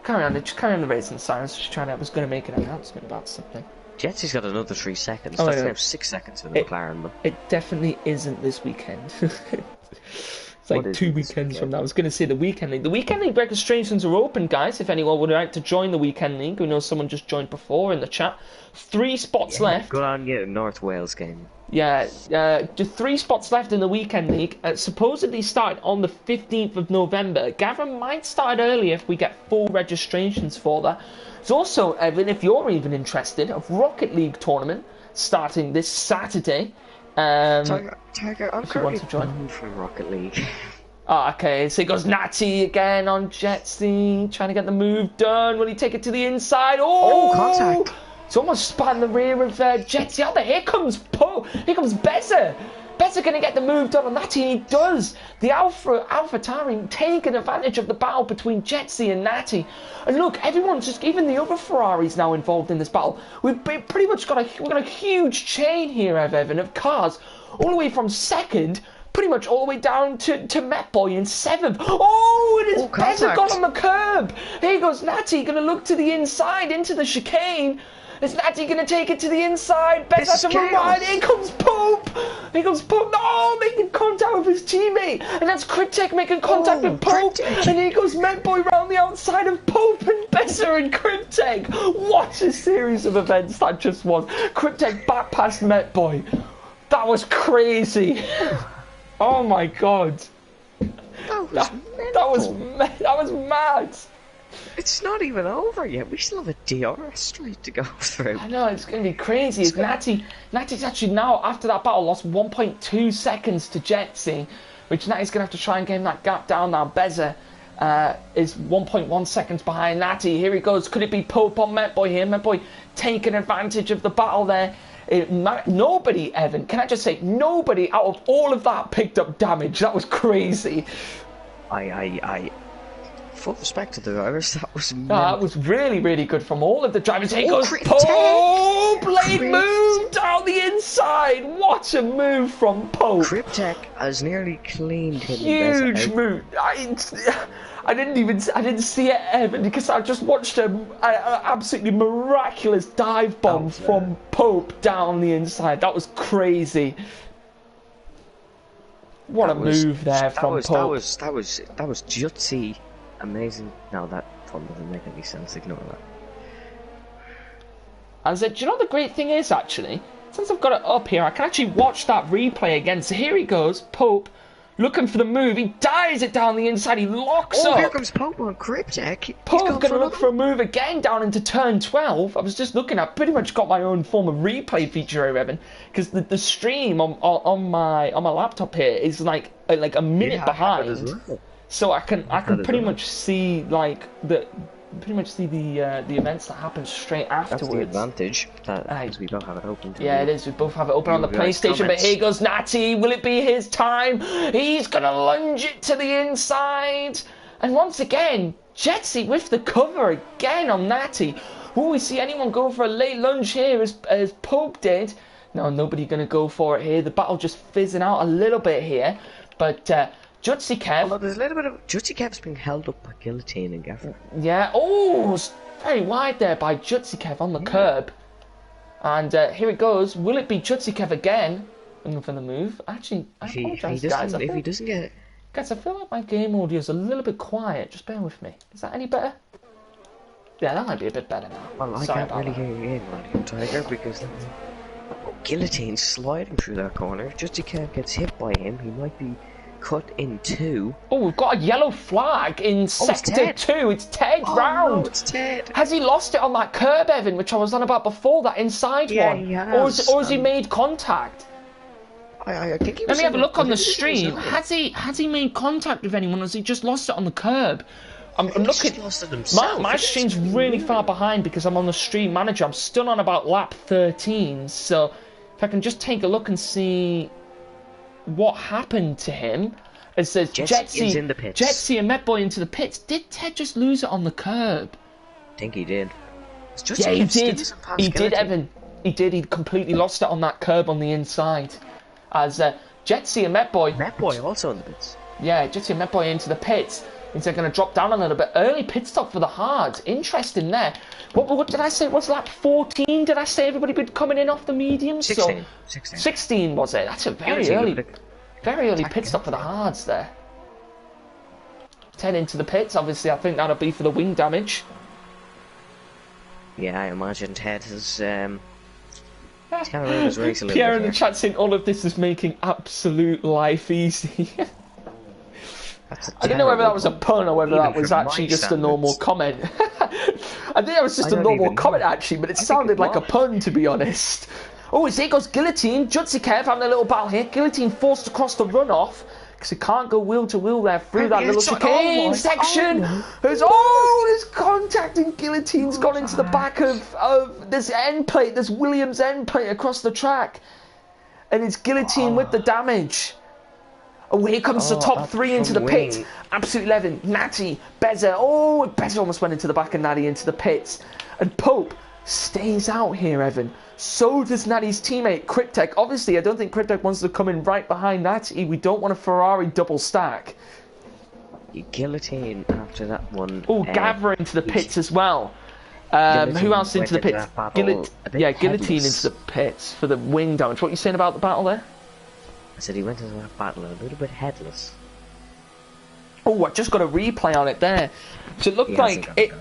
Carry on the racing sirens. I was going to make an announcement about something. Jetsy's got another 3 seconds. That's now 6 seconds for the McLaren. But it definitely isn't this weekend. It's like 2 weekends from now. I was going to say the Weekend League. The Weekend League registrations are open, guys. If anyone would like to join the Weekend League, we know someone just joined before in the chat. 3 spots left. Go on, get a North Wales game. Yeah, just 3 spots left in the Weekend League. Supposedly started on the 15th of November. Gavra might start earlier if we get full registrations for that. There's also, Evan, if you're even interested, a Rocket League tournament starting this Saturday. Tiger, I'm currently banned from Rocket League. Oh, okay, so he goes Natty again on Jetsy, trying to get the move done. Will he take it to the inside? Oh, contact. It's almost spanned the rear of Jetsy. Oh, here comes Here comes Beza. Beza going to get the move done on Natty, and he does. The AlphaTauri taking advantage of the battle between Jetsy and Natty. And look, everyone's even the other Ferraris now involved in this battle. We've pretty much got a huge chain here, Evan, of cars, all the way from second, pretty much all the way down to Met Boy in 7th. Oh, it is Beza got on the curb. Here goes Natty, going to look to the inside into the chicane. Is Natty going to take it to the inside? Beza has to run wide. Here comes Pope. Here comes Pope. No, making contact with his teammate. And that's Cryptek making contact with Pope. Cryptek. And here goes Met Boy round the outside of Pope and Beza and Cryptek. What a series of events that just was. Cryptek back past Met Boy. That was crazy. Oh my god. That was mad. It's not even over yet. We still have a DRS straight to go through. I know, it's going to be crazy. Natty's actually now, after that battle, lost 1.2 seconds to Jetsy, which Natty's going to have to try and gain that gap down now. Beza is 1.1 seconds behind Natty. Here he goes. Could it be Pope on Met Boy here? Met Boy taking advantage of the battle there. Nobody, Evan, can I just say, nobody out of all of that picked up damage. That was crazy. Full respect to the drivers, that was that was really, really good from all of the drivers. Here goes Pope! Blade move down the inside! What a move from Pope! Cryptek has nearly cleaned him. Huge move. I didn't see it, Evan, because I just watched an absolutely miraculous dive bomb from Pope down the inside. That was crazy. What a move there from Pope. That was jutsy. Amazing. No, that probably doesn't make any sense. Ignore that. And do you know what the great thing is, actually? Since I've got it up here, I can actually watch that replay again. So here he goes, Pope, looking for the move. He dives it down the inside. He locks up. Oh, here comes Pope on Cryptek. Pope going to look for a move again down into turn 12. I was just looking at, pretty much got my own form of replay feature here, Evan, because the stream on my laptop here is like a minute behind. So I can pretty much see the events that happen straight afterwards. That's the advantage, because we both have it open. Yeah, it is. We both have it open on the PlayStation. But here goes Natty. Will it be his time? He's gonna lunge it to the inside, and once again, Jetsy with the cover again on Natty. Will we see anyone go for a late lunge here as Pope did? No, nobody gonna go for it here. The battle just fizzing out a little bit here, but. Jutsy Kev. Although there's a little bit of Jutsy Kev's being held up by Guillotine and Gavra. Yeah. Oh, it's very wide there by Jutsy Kev on the curb. And here it goes. Will it be Jutsy Kev again? Looking for the move. Actually, I apologize, guys. If he doesn't get it. Guys, I feel like my game audio is a little bit quiet. Just bear with me. Is that any better? Yeah, that might be a bit better now. Well, I can't really hear you in, Radiant Tiger, because Guillotine's sliding through that corner. If Jutsy Kev gets hit by him, he might be cut in two. Oh, we've got a yellow flag in sector 2. It's Ted round. No, it's Ted. Has he lost it on that curb, Evan, which I was on about before, that inside one? He has. Or has he made contact? I think he was. Let me have a look on the stream. Has he made contact with anyone, or has he just lost it on the curb? I'm looking. Lost it himself. My stream's really far behind because I'm on the stream manager. I'm still on about lap 13, so if I can just take a look and see what happened to him. It says Jetsy in the pits. Jetsy and Met Boy into the pits. Did Ted just lose it on the curb? I think he did. Yeah, he did. He did, Evan. He did. He completely lost it on that curb on the inside. As Jetsy and Met Boy. Met Boy also in the pits. Yeah, Jetsy and Met Boy into the pits. Means they're going to drop down a little bit. Early pit stop for the hards. Interesting there. What did I say? It was lap 14? Did I say everybody would coming in off the mediums? 16. 16 was it? That's a very early pit stop for the hards there. 10 into the pits. Obviously, I think that'll be for the wing damage. Yeah, I imagine Ted has his race a little Pierre bit in the chat saying all of this is making absolute life easy. I don't know whether that was a pun or whether that was actually just a normal comment. I think that was just a normal comment actually, but it sounded like a pun, to be honest. Oh, here goes Guillotine. Jutsy Kev having a little battle here. Guillotine forced across the runoff because he can't go wheel to wheel there through that little chicane section. There's contact, and Guillotine's gone into the back of this end plate, this Williams end plate across the track. And it's Guillotine with the damage. Oh, here comes the top 3 into the pit. Absolute 11. Natty, Beza. Oh, Beza almost went into the back of Natty into the pits. And Pope stays out here, Evan. So does Natty's teammate, Cryptek. Obviously, I don't think Cryptek wants to come in right behind Natty. We don't want a Ferrari double stack. You guillotine after that one. Oh, Gavra into the pits as well. Who else into the pits? Guillotine into the pits for the wing damage. What are you saying about the battle there? I said he went into that battle a little bit headless. Oh, I just got a replay on it there. So it looked like it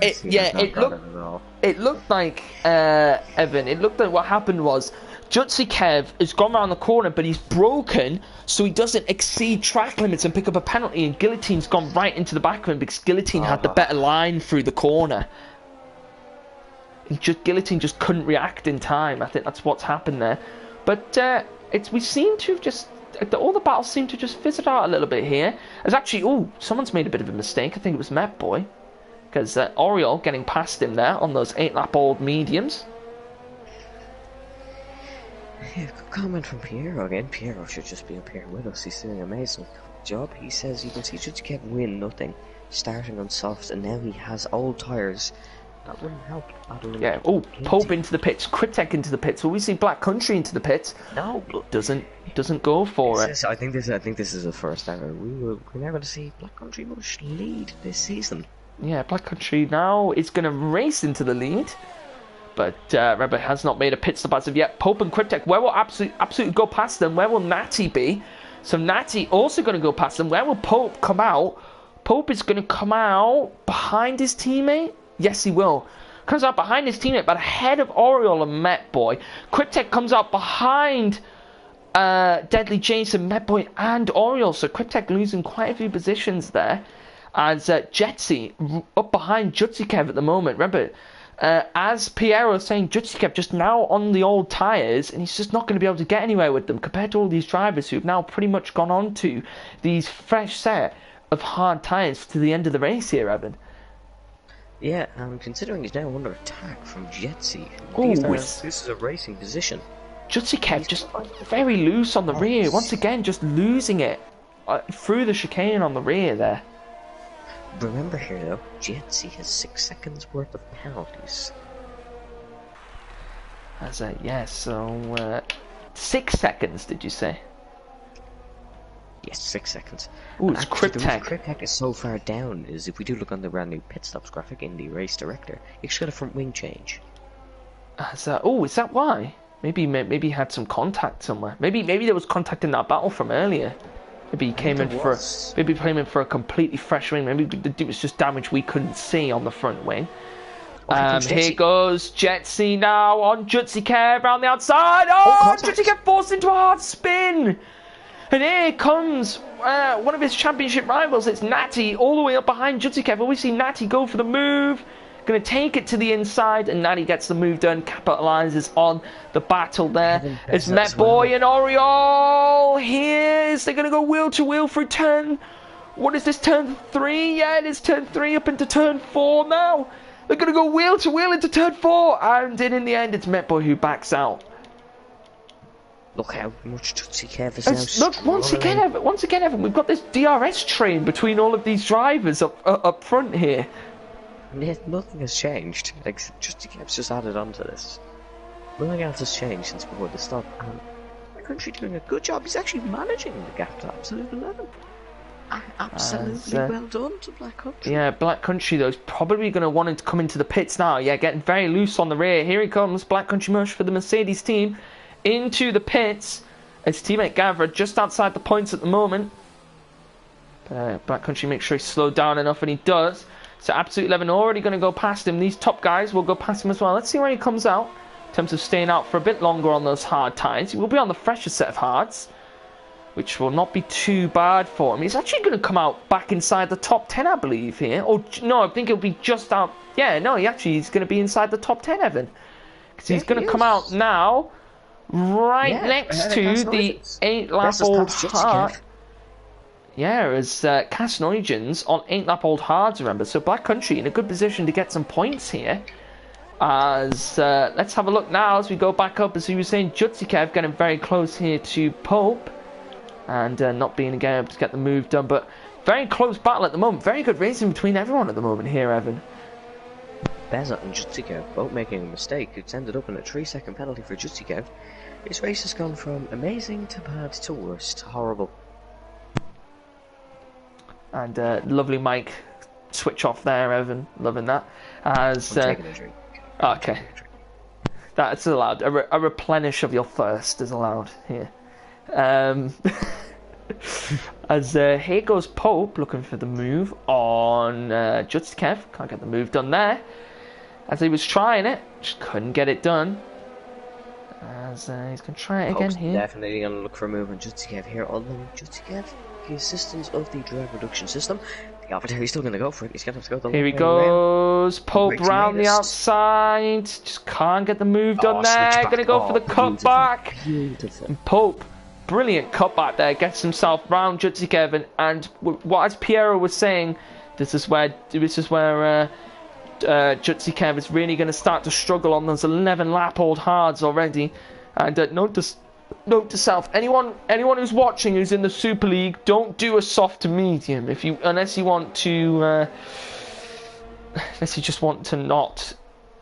looked like Evan. It looked like what happened was Jutsi Kev has gone around the corner, but he's broken, so he doesn't exceed track limits and pick up a penalty. And Guillotine's gone right into the back of him because Guillotine had the better line through the corner. Guillotine just couldn't react in time. I think that's what's happened there. But we seem to have just all the battles seem to just fizzle out a little bit here. There's actually someone's made a bit of a mistake. I think it was Met Boy, because Oriol getting past him there on those 8-lap-old mediums. Yeah, good comment from Piero again. Piero should just be up here with us. He's doing an amazing job. He says you can see just kept win nothing, starting on soft, and now he has old tyres. That wouldn't help battling. Yeah. Oh, Pope into the pits, Cryptek into the pits. Will we see Black Country into the pits? No, doesn't go for it. I think this is the first ever. We're now going to see Black Country much lead this season. Yeah, Black Country now is going to race into the lead. But Rebbe has not made a pit stop as of yet. Pope and Cryptek, where will absolutely go past them? Where will Natty be? So Natty also going to go past them. Where will Pope come out? Pope is going to come out behind his teammate. Yes, he will. Comes out behind his teammate, but ahead of Oriol and Met Boy. Cryptek comes out behind Deadly Jason, Met Boy, and Oriol. So Cryptek losing quite a few positions there. As Jetsy up behind Jutsikev at the moment. Remember, as Piero was saying, Jutsikev just now on the old tyres, and he's just not going to be able to get anywhere with them compared to all these drivers who've now pretty much gone on to these fresh set of hard tyres to the end of the race here, Evan. Yeah, considering he's now under attack from Jetsy. This is a racing position. Jutsikev just very loose on the rear. Once again, just losing it through the chicane on the rear there. Remember here though, Jetsy has 6 seconds worth of penalties. So 6 seconds, did you say? Yes, 6 seconds. Ooh, it's Cryptek. Cryptek is so far down is if we do look on the brand new pit stops graphic in the race director, you just got a front wing change. Is that why? Maybe he had some contact somewhere. Maybe there was contact in that battle from earlier. Maybe he came in for a completely fresh wing. Maybe it was just damage we couldn't see on the front wing. Here goes Jetsy now on Jutsikev around the outside. Jutsikev forced into a hard spin. And here comes one of his championship rivals. It's Natty all the way up behind Jutsikev. We see Natty go for the move. Going to take it to the inside, and Natty gets the move done, capitalizes on the battle there. It's Met Boy and Oriol. They're going to go wheel to wheel through turn. What is this, turn 3? Yeah, it is turn 3 up into turn 4 now. They're going to go wheel to wheel into turn 4, and in the end, it's Met Boy who backs out. Look how much Jutsikev is now. Look, once again, Evan, we've got this DRS train between all of these drivers up front here. Nothing has changed. Justikev's just added on to this. Nothing else has changed since before the stop. And Black Country doing a good job. He's actually managing the gap to absolute 11. Absolutely well done to Black Country. Yeah, Black Country though is probably going to want to come into the pits now. Yeah, getting very loose on the rear. Here he comes, Black Country Mush for the Mercedes team into the pits. His teammate Gavra just outside the points at the moment. Black Country makes sure he's slowed down enough, and he does. So Absolute 11 already going to go past him. These top guys will go past him as well. Let's see where he comes out in terms of staying out for a bit longer on those hard tyres. He will be on the fresher set of hards, which will not be too bad for him. He's actually going to come out back inside the top 10, I believe, here. Or, no, I think he'll be just out. Yeah, no, he's going to be inside the top 10, Evan. Because he's going to come out now next to the 8-lap-old hard. Yeah, as Casnoigens on 8-lap-old hards, remember. So Black Country in a good position to get some points here. As let's have a look now as we go back up. As he was saying, Jutsikev getting very close here to Pope. And not being again able to get the move done. But very close battle at the moment. Very good racing between everyone at the moment here, Evan. Beza and Jutsikev both making a mistake. It's ended up in a 3-second penalty for Jutsikev. His race has gone from amazing to bad to worst. Horrible. And lovely mic switch off there, Evan. Loving that. As I'm taking a drink. Okay. That's allowed. A replenish of your thirst is allowed here. As here goes Pope looking for the move on Jutsikev. Can't get the move done there. As he was trying it, just couldn't get it done. As he's going to try it again here. Definitely going to look for a move on Jutsikev here, although Jutsikev, the assistance of the drag reduction system, the Gavra is still going to go for it. He's going to have to go the Here he long way goes, around. Pope round the outside. Just can't get the move done there. Going to go for the cutback. Beautiful. And Pope, brilliant cutback there, gets himself round Jutsikev, and what as Piero was saying, this is where Jutsikev is really going to start to struggle on those 11 lap old hards already. And note to self: anyone who's watching who's in the Super League, don't do a soft to medium unless you just want to not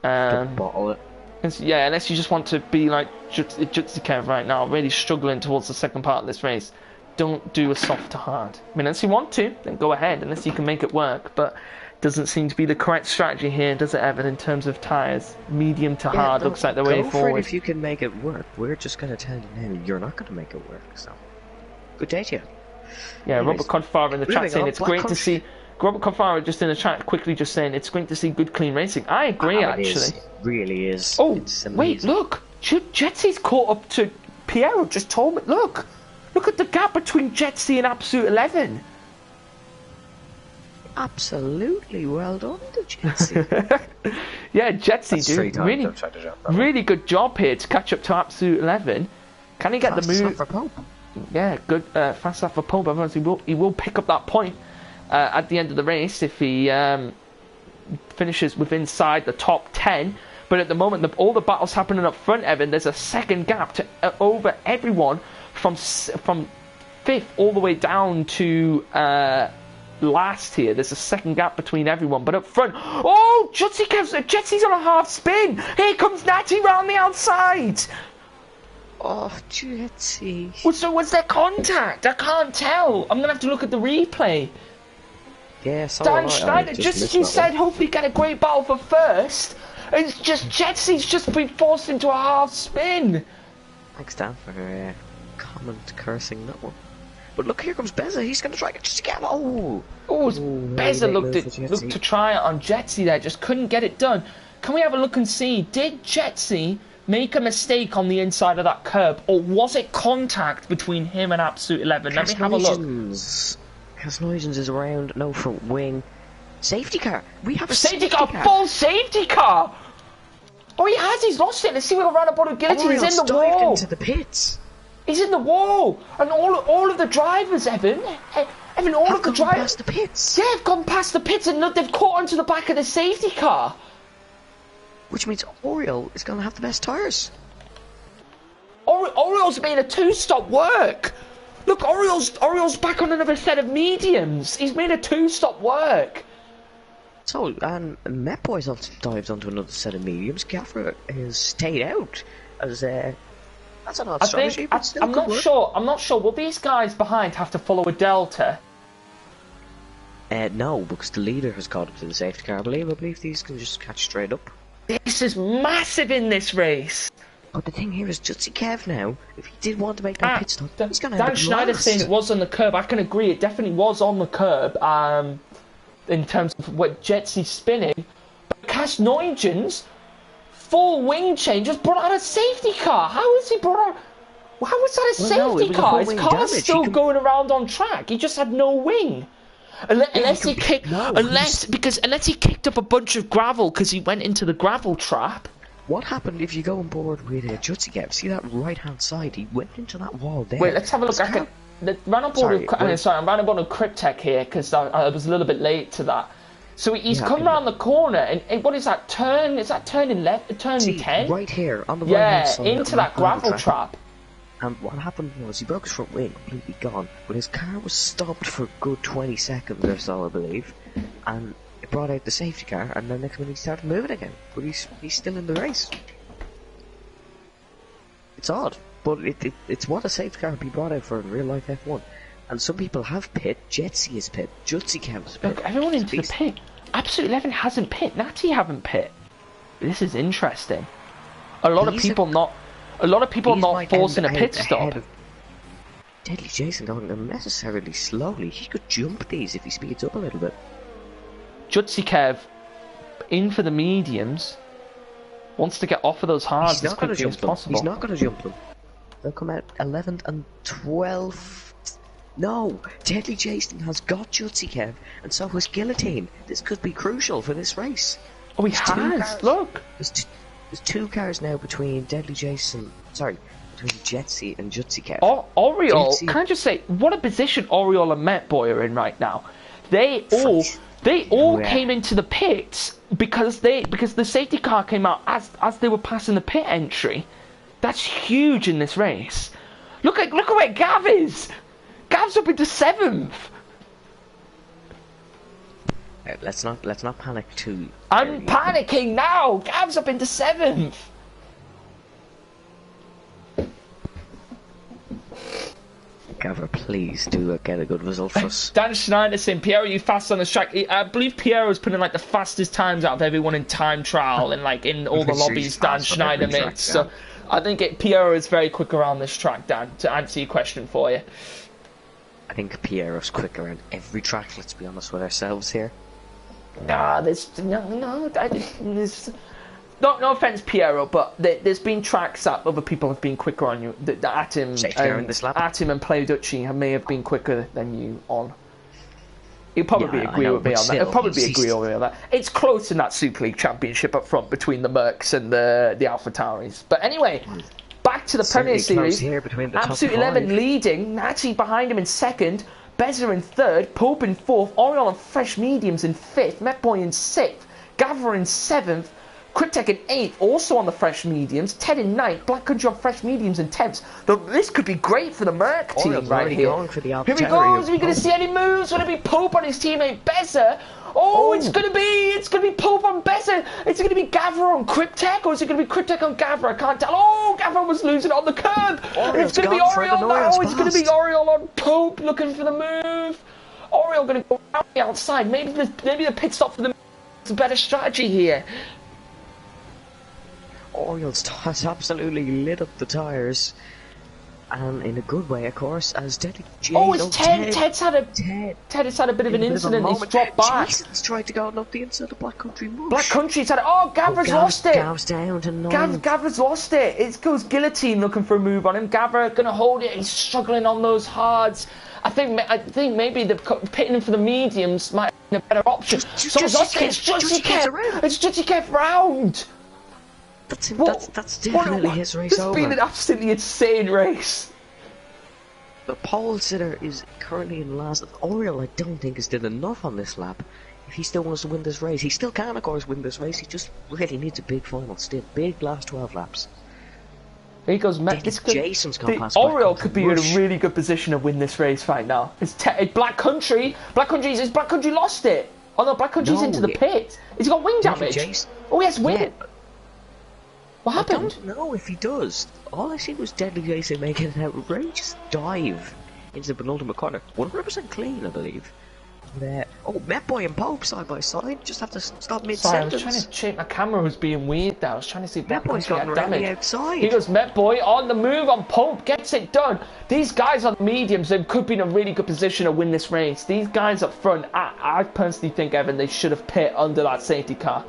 bottle it. Unless you just want to be like Jutsikev right now, really struggling towards the second part of this race. Don't do a soft to hard. I mean, unless you want to, then go ahead, unless you can make it work. But doesn't seem to be the correct strategy here, does it, Evan, in terms of tyres? Medium to hard looks like the way go forward. For it if you can make it work. We're just going to tell you now, you're not going to make it work, so good day to you. Yeah, anyways, Robert Confara in the chat saying it's great to see... Robert Confara just in the chat quickly just saying it's great to see good clean racing. I agree, actually. It really is. Oh, wait, look! Jetsy's caught up to... Piero just told me... Look at the gap between Jetsy and Absolute 11. Absolutely well done to Jetsy. Yeah, Jetsy, dude. Really good job here to catch up to Absolute 11. Can he get the move? For Pope. Yeah, good. Fast enough for Pope. Otherwise, he will pick up that point at the end of the race if he finishes inside the top 10. But at the moment, all the battles happening up front, Evan, there's a second gap to over everyone from 5th all the way down to last here. There's a second gap between everyone, but up front, oh, Jetsy's on a half spin. Here comes Natty round the outside. Oh, Jetsy. So was there contact? I can't tell. I'm gonna have to look at the replay. Yeah, so Dan Schneider, just as you said, hopefully get a great battle for first. It's just Jetsy's just been forced into a half spin. Thanks, Dan, for comment cursing that one. But look, here comes Beza. He's going to try just to get him. Beza looked to try it on Jetsy there, just couldn't get it done. Can we have a look and see? Did Jetsy make a mistake on the inside of that curb, or was it contact between him and Absolute 11? Let me have a look. Kasnoijens is around, no front wing. Safety car. We have a safety car. Full safety car. Oh, he has. He's lost it. Let's see what around about agility. He's in the wall. Into the pits. He's in the wall, and all of the drivers, Evan, all of the drivers past the pits. Yeah, have gone past the pits, and they've caught onto the back of the safety car. Which means Oriole is going to have the best tyres. Oriole's made a 2-stop work. Look, Oriole's back on another set of mediums. He's made a 2-stop work. So, Met Boys have dived onto another set of mediums. Gavra has stayed out as that's an odd strategy, but still I'm not sure. Will these guys behind have to follow a delta? No, because the leader has caught up to the safety car. I believe these can just catch straight up. This is massive in this race. But the thing here is Jutsikev now, if he did want to make that pit stop, he's going to have Dan Schneider saying it was on the curb. I can agree, it definitely was on the curb in terms of what Jetsy's spinning. But Cash Neugens, full wing change, just brought out a safety car. How was he brought out? How was that a safety car? His car's still going around on track. He just had no wing. Unless he kicked up a bunch of gravel because he went into the gravel trap. What happened if you go on board with Jutsikev? See that right-hand side? He went into that wall there. Wait, let's have a look. I'm running on board with Cryptech here because I was a little bit late to that. So he's come around the corner, and what is that turn? Is that turning left? Turn 10? Right here on the right-hand side. Yeah, into that gravel trap. And what happened was he broke his front wing, completely gone, but his car was stopped for a good 20 seconds or so, I believe. And it brought out the safety car, and then next minute he started moving again. But he's still in the race. It's odd, but it's what a safety car would be brought out for in real life F1. And some people have pit. Jetsy is pit. Jutsy Kev's pit. Look, everyone into the pit. Absolute 11 hasn't pit. Natty haven't pit. This is interesting. A lot of people not forcing a pit stop. Deadly Jason going unnecessarily slowly. He could jump these if he speeds up a little bit. Jutsy Kev in for the mediums. Wants to get off of those hards as quickly as possible. He's not going to jump them. They'll come out 11th and 12th. No! Deadly Jason has got Jutsy Kev, and so has Guillotine. This could be crucial for this race. Oh, he has! Look! There's 2 cars now between Deadly Jason... Sorry, between Jetsy and Jutsy Kev. Oriole, can I just say, what a position Oriole and Met Boy are in right now. They all came into the pits because the safety car came out as they were passing the pit entry. That's huge in this race. Look at where Gav is. Gav's up into 7th. Let's not panic too. I'm panicking now. Gav's up into 7th. Gavra, please do get a good result for us. Dan Schneider saying, Piero, you fast on the track. I believe Piero's putting like the fastest times out of everyone in time trial and like in all the lobbies Dan Schneider makes. So I think Piero is very quick around this track, Dan, to answer your question for you. I think Piero's quick around every track, let's be honest with ourselves here. No offense, Piero, but there's been tracks that other people have been quicker on you. Atim and Play-Duchy may have been quicker than you on. He'll probably agree with me on that. He'll probably agree with me on that. It's close in that Super League Championship up front between the Mercs and the AlphaTauris. But anyway, back to the Premier Series. Absolute 11 leading, Natty behind him in 2nd, Beza in 3rd, Pope in 4th, Oriole and Fresh Mediums in 5th, Metboy in 6th, Gavra in 7th, Cryptek in 8th, also on the Fresh Mediums, Ted in 9th, Black Country on Fresh Mediums in 10th. This could be great for the Merc team right here. Here we go, is we going to see any moves? Will it be Pope on his teammate Beza? Oh, it's going to be Pope on Beza. Is it going to be Gavra on Cryptek, or is it going to be Cryptek on Gavra? I can't tell. Oh, Gavra was losing on the curb. It's going to be Oriole now. It's going to be Oriole on Pope looking for the move. Oriole going to go out the outside. Maybe the pit stop for the is a better strategy here. Orioles has absolutely lit up the tyres, and in a good way, of course, as Deadly Jason. Oh, it's Ted. Ted has had a bit of an incident. He's dropped back. Jason's tried to go up the inside of Black Country. Black Country's had it. Oh, Gavra's lost it. Gav's down to 9. Gavra's lost it. It goes Guillotine looking for a move on him. Gavra gonna hold it. He's struggling on those hards. I think maybe the pitting him for the mediums might have been a better option. It's Jutsy Kev. It's Jutsy Kev round. That's definitely his race over. It's been an absolutely insane race. The pole sitter is currently in last. Oriole, I don't think, has did enough on this lap. If he still wants to win this race, he still can, of course, win this race. He just really needs a big final stint, big last 12 laps. Here he goes, Jason's gone past Oriole could be in a really good position to win this race right now. It's Black Country. Black Country lost it. Oh no, Black Country's into the pit. Has he got wing damage? Oh, he has wing. Yeah. What happened? I don't know if he does. All I see was Deadly Jason making an outrageous dive into the penultimate corner. 100% clean, I believe. Metboy and Pope side by side. Just have to stop mid-sentence. Sorry, I was trying to check. My camera was being weird there. I was trying to see if Metboy's got damage. Outside. He goes Metboy on the move on Pope. Gets it done. These guys on the mediums, they could be in a really good position to win this race. These guys up front, I personally think, Evan, they should have pit under that safety car.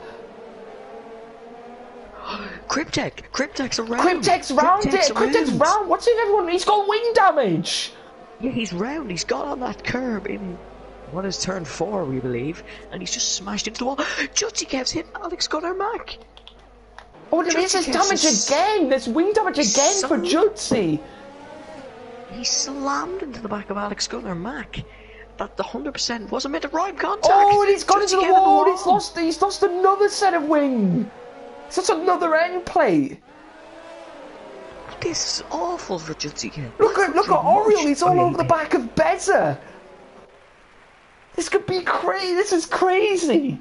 Cryptek's around. Cryptek's round. What's in everyone? He's got wing damage. Yeah, he's round. He's got on that curb in what is turn 4, we believe, and he's just smashed into the wall. Jutsy Kev's hit Alex Gunnar Mack. Oh, there is damage again. There's wing damage again for Jutsy. He slammed into the back of Alex Gunnar Mack. That the 100% wasn't meant to rhyme contact. Oh, and he's gone into the wall. He's lost another set of wing. So that's another end plate. This is awful for Jutsy Kev. Look at Oriole. He's all over the back of Beza. This could be crazy. This is crazy.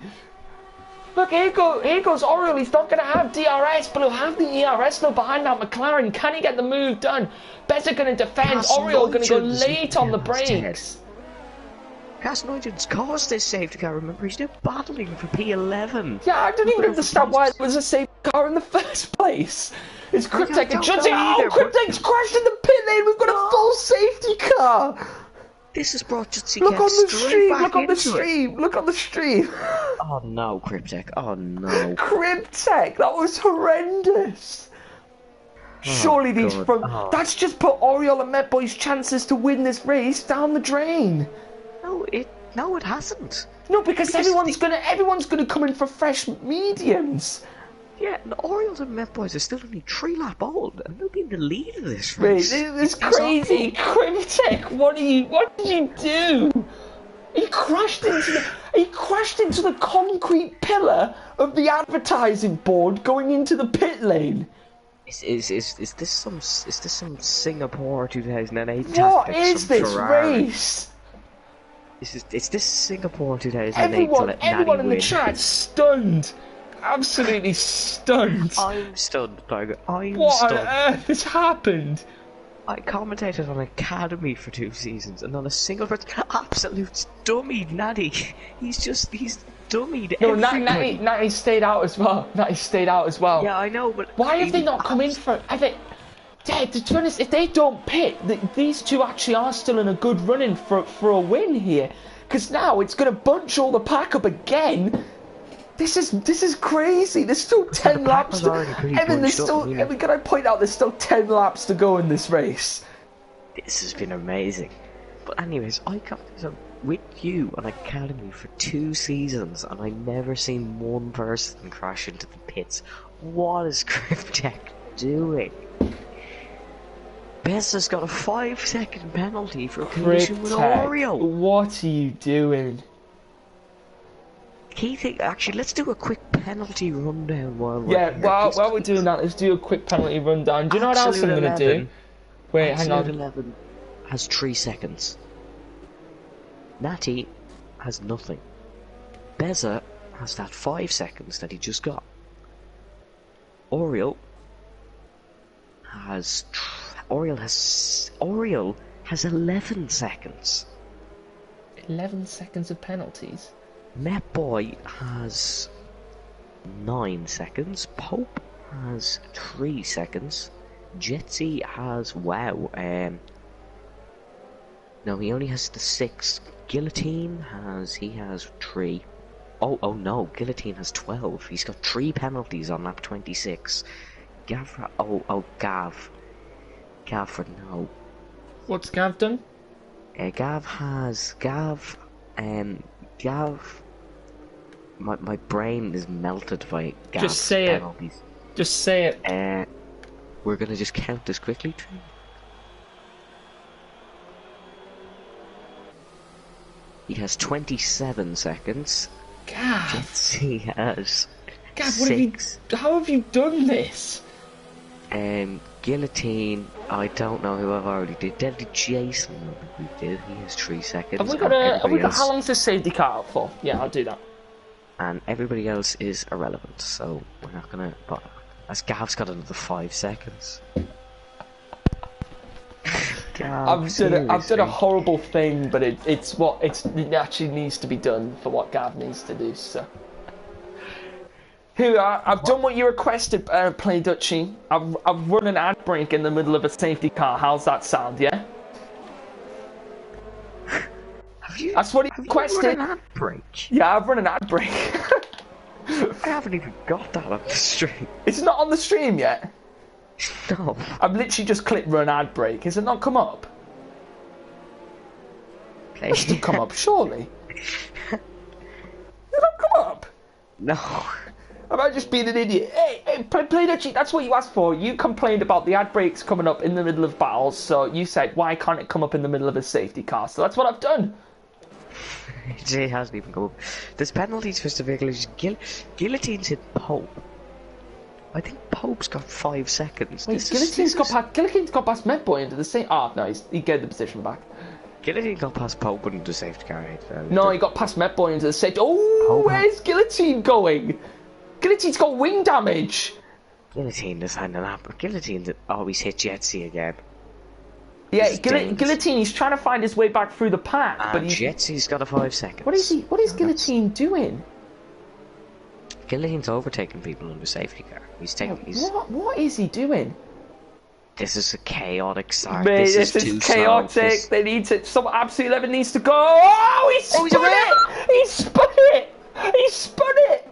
Look, here goes Oriol. He's not going to have DRS, but he'll have the ERS now behind that McLaren. Can he get the move done? Better going to defend. Oriol going to go late on the brakes. Cass Nugent's caused this safety car. Remember, he's now battling for P11. Yeah, I don't even understand why it was a safety car in the first place. It's Cryptek and Judging. Oh, Cryptek's crashed in the pit lane. We've got a full safety car. This has brought Jutsi. Look on the stream. Look on the stream. Look on the stream. Oh no, Cryptek. Oh no. Cryptek, that was horrendous. Surely these front. That's just put Oriol and Metboy's chances to win this race down the drain. No, it hasn't. No, because everyone's gonna come in for fresh mediums. Yeah, the Orioles and Met Boys are still only 3 lap old, and they'll be in the lead of this race. Wait, it's crazy. Cryptek, what did you do? He crashed into the concrete pillar of the advertising board going into the pit lane. Is this some Singapore 2008 tactics? What is this Ferrari? race? It's this Singapore 2008 to let everyone in win. the chat stunned. Absolutely stunned. I'm stunned, Tiger. I'm what stunned. on earth has happened? I commentated on Academy for 2 seasons, and on a single absolute dummy Natty. He's dummied everybody. Natty stayed out as well. Yeah, I know, but why have they not come in for? Have they? Yeah, to be honest, if they don't pit, these two actually are still in a good running for a win here. Because now it's going to bunch all the pack up again. This is crazy. There's still 10 laps. Evan, can I point out there's still 10 laps to go in this race? This has been amazing. But anyways, I got this up with you on Academy for 2 seasons, and I never seen one person crash into the pits. What is Cryptek doing? Bessa's got a 5-second penalty for a collision with Oriol. What are you doing? Actually, let's do a quick penalty rundown while we're doing that, let's do a quick penalty rundown. Do you know what else I'm going to do? Wait, hang on. 11 has 3 seconds. Natty has nothing. Beza has that 5 seconds that he just got. Oriol has 11 seconds. 11 seconds of penalties? Metboy has 9 seconds. Pope has 3 seconds. Jetsy has no, he only has the 6. Guillotine has 3. Oh no, Guillotine has 12. He's got 3 penalties on lap 26. Gavra Gav, no. What's Gav done? My brain is melted by Gav's Just say penalties. it. Just say it. We're gonna just count this quickly. He has 27 seconds. Gav. He has Gav, 6. How have you done this? Guillotine, I don't know who I've already did. Deadly Jason, I think we did. He has 3 seconds. Have we got how long's this safety car out for? Yeah, I'll do that. And everybody else is irrelevant, so we're not gonna bother. As Gav's got another 5 seconds. I've done a horrible thing, but it actually needs to be done for what Gav needs to do. So, I've done what you requested, Play Dutchy. I've run an ad break in the middle of a safety car. How's that sound? Yeah. That's what he requested. Run an ad break? Yeah, I've run an ad break. I haven't even got that on the stream. It's not on the stream yet. No. I've literally just clicked run ad break. Has it not come up? It must have come up, surely. Did it not come up? No. Am I just being an idiot? Hey, Play Dutchy, that's what you asked for. You complained about the ad breaks coming up in the middle of battles, so you said, why can't it come up in the middle of a safety car? So that's what I've done. It hasn't even come up. There's penalties for civilians. Guillotine's hit Pope. I think Pope's got 5 seconds. Wait, Guillotine's got past Metboy into the same... Oh, no, he gave the position back. Guillotine got past Pope into the safety car. No, he got past Metboy into the safety. Oh, Pope. where's Guillotine going? Guillotine's got wing damage. Guillotine decided to lap. Guillotine always hit Jetsy again. Yeah, Guillotine, he's trying to find his way back through the pack, but Jetsy's got a 5 seconds. What is Guillotine doing? Guillotine's overtaking people in the safety car. What is he doing? This is a chaotic start. Mate, this is chaotic. They need to. Some absolute 11 needs to go. Oh, he spun it! He spun it! He spun it!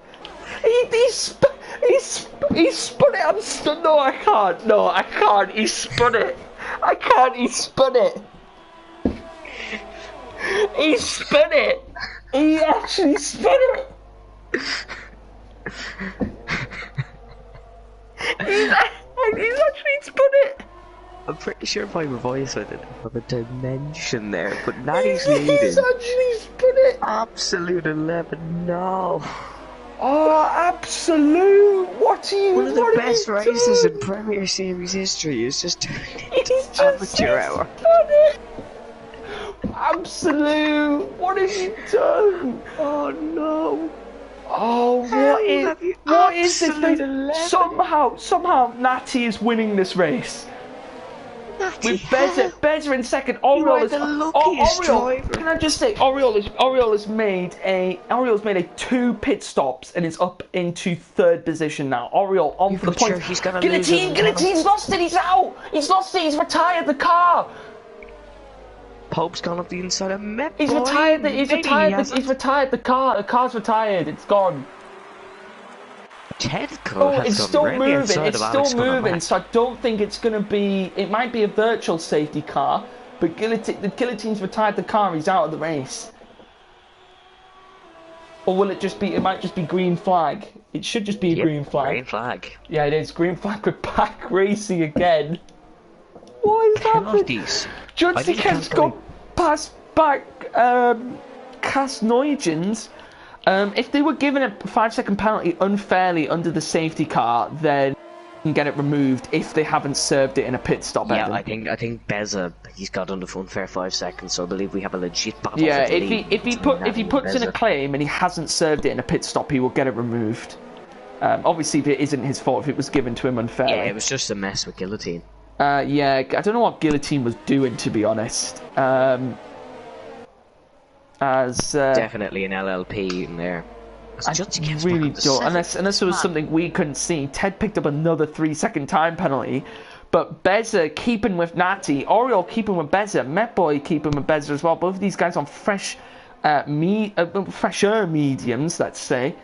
He spun it! I'm stunned. No, I can't. No, I can't. He spun it. I can't. He spun it. He spun it. He actually spun it. He's actually spun it. I'm pretty sure my voice went into another dimension there, but Natty's leading. He's actually spun it. Absolute 11, no. Oh, absolute! What are you? One of the best races in Premier Series history is just turning into amateur hour. Absolute! What have you done? Oh no! Oh, what is this thing? Somehow, Natty is winning this race. Natty, with Beza in second. Oriole is the luckiest driver. Can I just say, Oriole's made a 2 pit stops and is up into 3rd position now. Oriole on for the point. Sure Guillotine's lost it. He's out. He's lost it. He's retired the car. Pope's gone up the inside of Met. He's retired the car. The car's retired. It's gone. It's still moving. It's still moving. So I don't think it's going to be. It might be a virtual safety car, but Guillotine's retired the car. He's out of the race. Or will it just be? It might just be green flag. It should just be a green flag. Green flag. Yeah, it is green flag with Pack Racing again. What is happening? Judge Kemp's got past back Cas Nuygens. If they were given a 5-second penalty unfairly under the safety car, then you can get it removed if they haven't served it in a pit stop. Yeah, I think Beza, he's got under unfair 5 seconds, so I believe we have a legit battle. Yeah, if he puts in a claim and he hasn't served it in a pit stop, he will get it removed. Obviously, if it isn't his fault, if it was given to him unfairly. Yeah, it was just a mess with Guillotine. Yeah, I don't know what Guillotine was doing, to be honest. Definitely an LLP in there. I really don't. Unless there was something we couldn't see. Ted picked up another 3-second time penalty, but Beza keeping with Natty, Oriole keeping with Beza, Metboy keeping with Beza as well. Both of these guys on fresher mediums, let's say.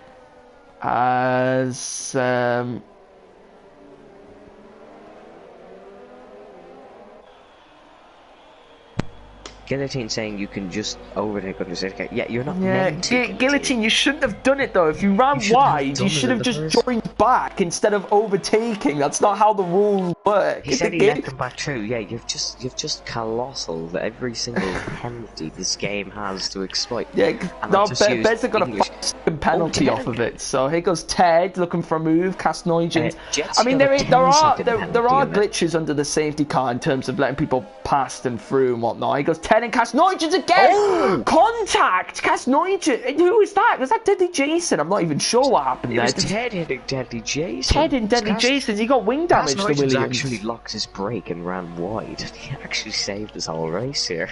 As Guillotine saying you can just overtake on the safety car. Yeah, you're not meant to. Guillotine, you shouldn't have done it though. If you ran wide, you should have just joined back instead of overtaking. That's not how the rules work. He said he let them back through. Yeah, you've just colossal every single penalty this game has to exploit. Yeah, no, Beza got a 5-second penalty off of it. So here goes Ted looking for a move. Cas Nuygens. I mean, there are glitches under the safety car in terms of letting people past and through and whatnot. He goes Ted and Cas Nuygens again. Oh! Contact. Cas Nuygens. Who was that? Was that Deadly Jason? I'm not even sure what happened there. It was Ted hitting Deadly Jason. Ted and Deadly Jason. He got wing damage to Williams. Actually locked his brake and ran wide. He actually saved his whole race here.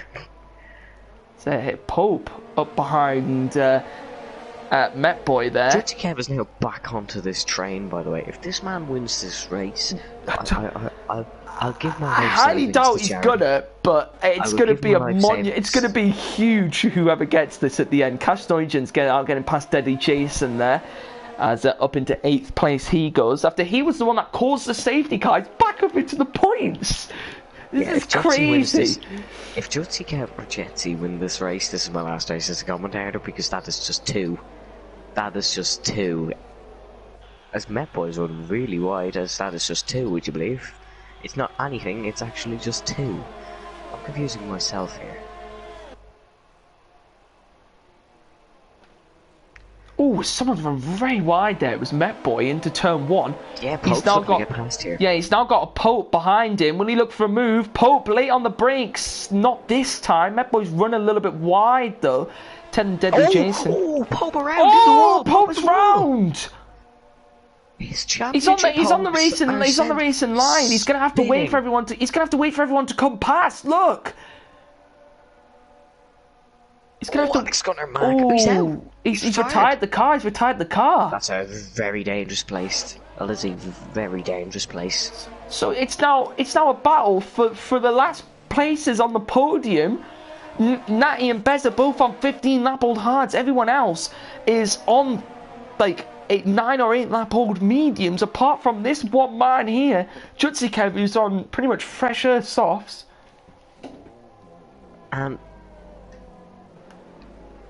So Pope up behind Metboy there. Judge Kev is now back onto this train, by the way. If this man wins this race, I'll give my. I highly doubt he's gonna, but it's gonna be it's gonna be huge. Whoever gets this at the end, Cas Nuygens getting past Deadly Jason there, as up into 8th place he goes. After he was the one that caused the safety car, he's back up into the points. This is crazy. If Judge Kev or Jetsy win this race, this is my last race as a commentator because that is just 2. That is just 2. As Metboys run really wide, as that is just 2. Would you believe? It's not anything, it's actually just 2. I'm confusing myself here. Oh, Oh, someone ran very wide there. It was Met Boy into turn 1. Yeah, Pope's not going to get past here. Yeah, he's now got a Pope behind him. Will he look for a move? Pope late on the brakes. Not this time. Met Boy's run a little bit wide though. Telling Deadly Jason. Oh, Pope around. Oh, Pope's round. He's on the racing line. He's gonna have to wait for everyone to. He's gonna have to wait for everyone to come past. Look. He's gonna have to. Alex Gunnar Mack. He's out. He's retired the car. He's retired the car. That's a very dangerous place. Alizé, very dangerous place. So it's now a battle for the last places on the podium. Natty and Bez are both on 15 lap old hards. Everyone else is on like 9 or 8 lap old mediums. Apart from this one man here, Jutsikev, who's on pretty much fresher softs. And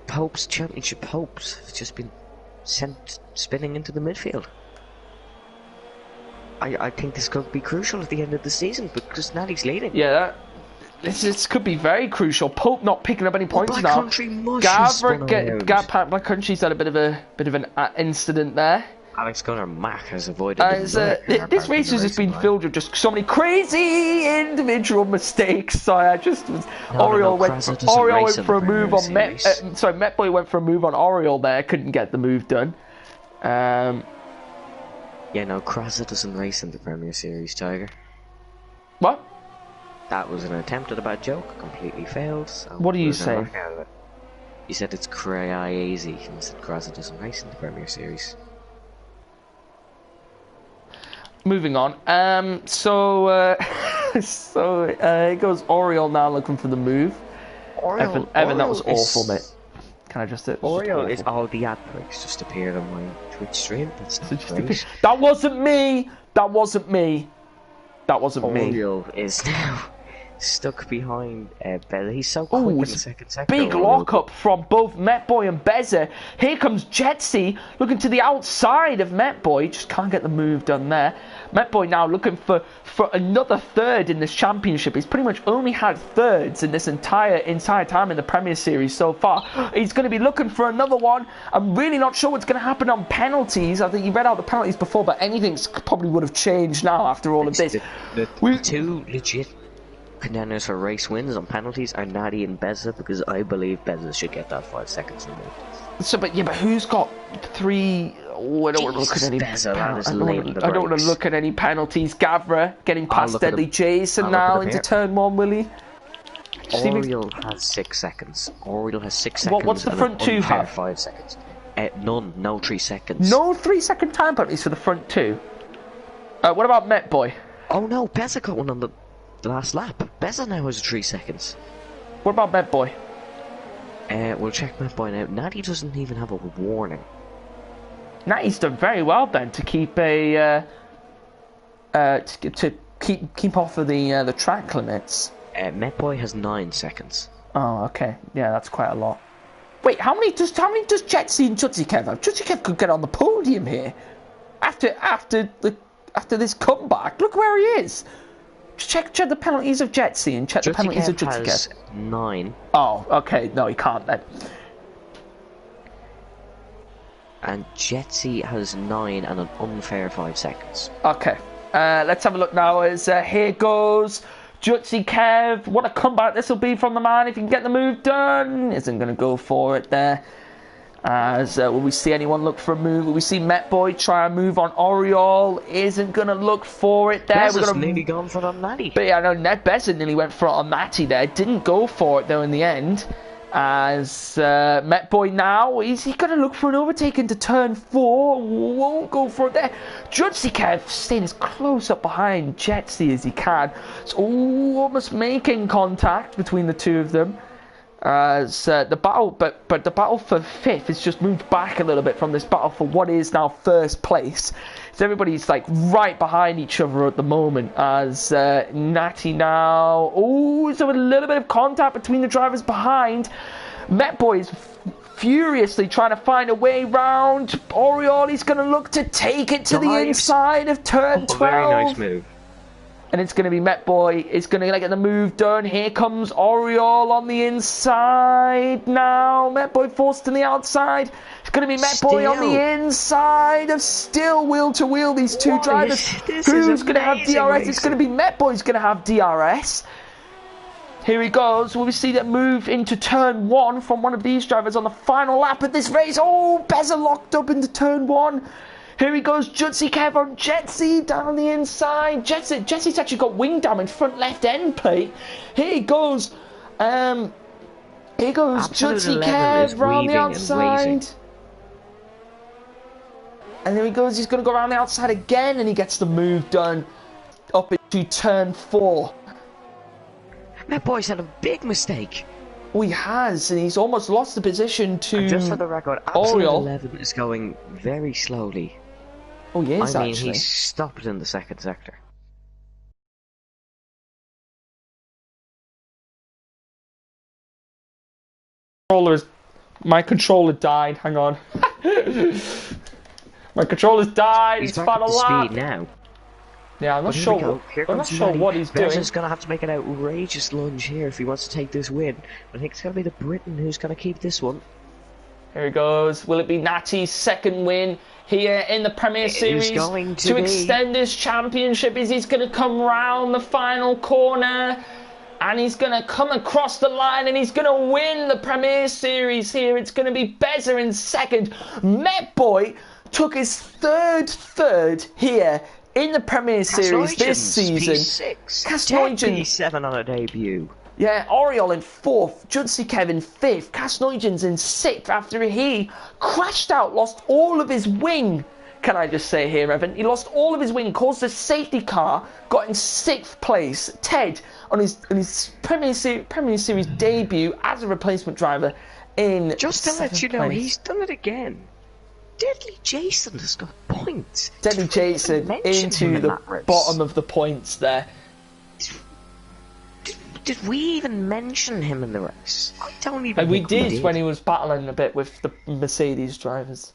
Pope's championship hopes have just been sent spinning into the midfield. I think this could be crucial at the end of the season because Natty's leading. Yeah, this could be very crucial. Pope not picking up any points Black now. Country Gavra, Black Country's had a bit of an incident there. Alex Gunnar Mack has avoided this race has just been filled with just so many crazy individual mistakes. So I just was Oriole went for a move on Met Boy went for a move on Oriole there, couldn't get the move done. Yeah, no, Krasa doesn't race in the Premier Series, Tiger. What? That was an attempt at a bad joke, completely failed. So what do you say? You said it's crazy, and I said Krasa doesn't race in the Premier Series. Moving on. So it goes Oriole now looking for the move. Evan, that was awful, mate. Can I just say Oriole is all the ad breaks just appeared on my Twitch stream. That's not great. That wasn't me. Oriole is now stuck behind Bella. He's so quick in the second sector. Big lock-up from both Metboy and Beza. Here comes Jetsy looking to the outside of Metboy. Just can't get the move done there. Metboy now looking for another third in this championship. He's pretty much only had thirds in this entire time in the Premier Series so far. He's going to be looking for another one. I'm really not sure what's going to happen on penalties. I think you read out the penalties before, but anything probably would have changed now after all of this. The two legit contenders for race wins on penalties are Natty and Beza, because I believe Beza should get that 5 seconds removed. So, but who's got 3? Oh, I don't want to look at any. I don't want to look at any penalties. Gavra getting past Deadly Jason now into turn 1, will he? Oriole has 6 seconds. Oriole has 6 seconds. What's the front 2 have? 5 seconds. None. No 3 seconds. No 3-second time penalties for the front 2. What about Metboy? Oh no, Beza got one on the last lap. Beza now has 3 seconds. What about Metboy? We'll check Metboy now. Natty doesn't even have a warning. Natty's done very well then to keep a to keep off of the track limits. Metboy has 9 seconds. Oh, okay. Yeah, that's quite a lot. Wait, how many does Jetsy and Jutsikev have? Jutsikev could get on the podium here after this comeback. Look where he is. Check the penalties of Jetsy and check the penalties of Jutsikev. Has 9. Oh, okay. No, he can't then. And Jetsy has 9 and an unfair 5 seconds. Okay. Let's have a look now. As here goes Jutsikev. What a comeback this will be from the man if he can get the move done. Isn't going to go for it there. As will we see anyone look for a move? Will we see Metboy try a move on Oriole? Isn't going to look for it there. We're nearly gone for it on Natty. But yeah, no, Ned Besson nearly went for it on Natty there. Didn't go for it though in the end. As Metboy now, is he going to look for an overtake into turn 4? Won't go for it there. Jutsikev staying as close up behind Jetsy as he can. It's almost making contact between the two of them. As the battle, but the battle for 5th has just moved back a little bit from this battle for what is now 1st place. So everybody's like right behind each other at the moment. As Natty now, so a little bit of contact between the drivers behind. Metboy is furiously trying to find a way round. Oriole, he's going to look to take it to the inside of turn 12. Very nice move. And it's going to be Metboy. It's going to get the move done. Here comes Oriole on the inside now. Metboy forced to the outside. It's going to be Met Boy on the inside of still wheel to wheel these two drivers. Who's going to have DRS? Racing. It's going to be Met Boy's going to have DRS. Here he goes. Will we see that move into turn 1 from one of these drivers on the final lap of this race? Oh, Beza locked up into turn 1. Here he goes, Jutsy Kev on Jetsy down on the inside. Jetsy's actually got wing damage, front left end plate. Here he goes. Jutsy Kev around the outside. And there he goes, he's going to go around the outside again, and he gets the move done up into turn 4. That boy's had a big mistake. Oh, he has, and he's almost lost the position to just for the record, Absolute 11 is going very slowly. Oh, he is, actually. He's stopped in the second sector. My controller died, hang on. My controller's died, he's it's final lap. Speed now. Yeah, I'm not sure what he's doing. He's going to have to make an outrageous lunge here if he wants to take this win. I think it's going to be the Briton who's going to keep this one. Here he goes. Will it be Natty's second win here in the Premier Series to extend his championship? He's going to come round the final corner and he's going to come across the line and he's going to win the Premier Series here. It's going to be Beza in second. Met Boy took his third here in the Premier Series this season. P7 on a debut. Yeah, Oriol in 4th, Judsy Kev in 5th, Casnoigens in 6th after he crashed out, lost all of his wing. Can I just say here, Evan? He lost all of his wing, caused a safety car, got in 6th place. Ted, on his Premier Series debut as a replacement driver in just to let you know, he's done it again. Deadly Jason has got points. Deadly Jason into the bottom of the points there. Did we even mention him in the race? I don't even think we did when he was battling a bit with the Mercedes drivers.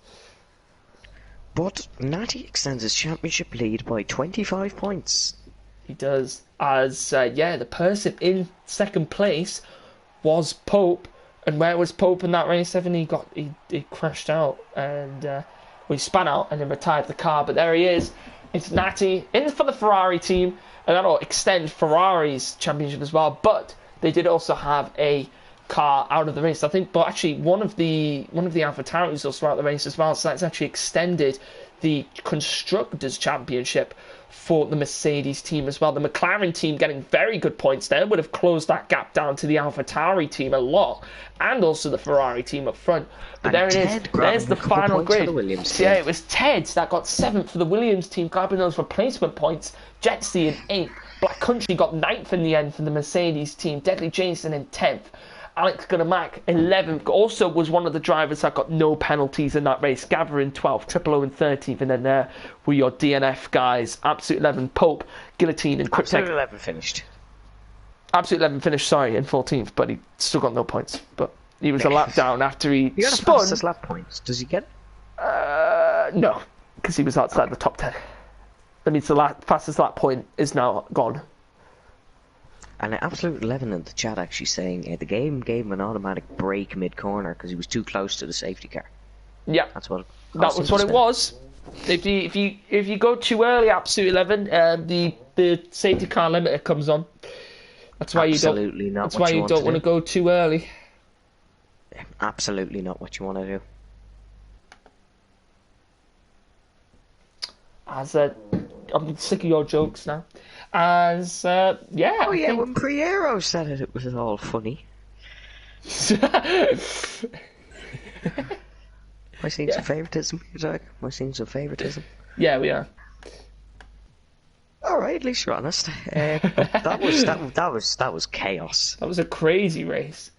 But Natty extends his championship lead by 25 points. He does. As, the person in second place was Pope. And where was Pope in that race, Evan? He crashed out and he spun out and then retired the car. But there he is. It's Natty in for the Ferrari team, and that'll extend Ferrari's championship as well. But they did also have a car out of the race, I think. But actually, one of the AlphaTauris also out of the race as well. So that's actually extended the Constructors' Championship for the Mercedes team as well. The McLaren team getting very good points there would have closed that gap down to the AlphaTauri team a lot, and also the Ferrari team up front. But there it is. There's the final grid. Yeah, it was Ted that got 7th for the Williams team, grabbing those replacement points. Jetsy in 8th. Black Country got 9th in the end for the Mercedes team. Deadly Jason in 10th. Alex Gunamac 11th, also was one of the drivers that got no penalties in that race. Gavra in 12th, Triple O in 13th, and then there were your DNF guys. Absolute 11, Pope, Guillotine, and Cryptek. Absolute 11 finished. Absolute 11 finished, sorry, in 14th, but he still got no points. But he was a lap down after he got spun. The fastest lap points. Does he get it? No, because he was outside the top 10. That means the fastest lap point is now gone. And Absolute 11 in the chat actually saying the game gave him an automatic brake mid-corner because he was too close to the safety car. Yeah, that was what it was. If you go too early, Absolute 11, the safety car limiter comes on. That's why you don't want to go too early. Absolutely not what you want to do. I'm sick of your jokes now. Oh yeah, when Priero said it was all funny. Am I seeing some favoritism here, Doug? Am I seeing some favoritism? Yeah, we are. All right, at least you're honest. That was chaos. That was a crazy race.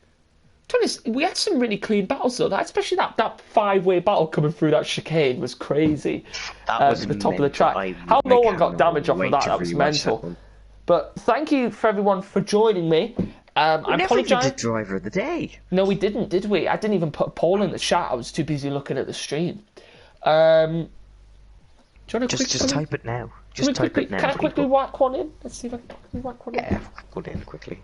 To be honest, we had some really clean battles though. Especially that 5-way battle coming through that chicane was crazy. That was at the top of the track. How no one got damage off of that was mental. But thank you for everyone for joining me. I apologise. Did driver of the day. No, we didn't, did we? I didn't even put a poll in the chat. I was too busy looking at the stream. Do you want to just type it now? Just type it now. Can I quickly whack one in? Let's see if I can quickly whack one in. Yeah, go in quickly.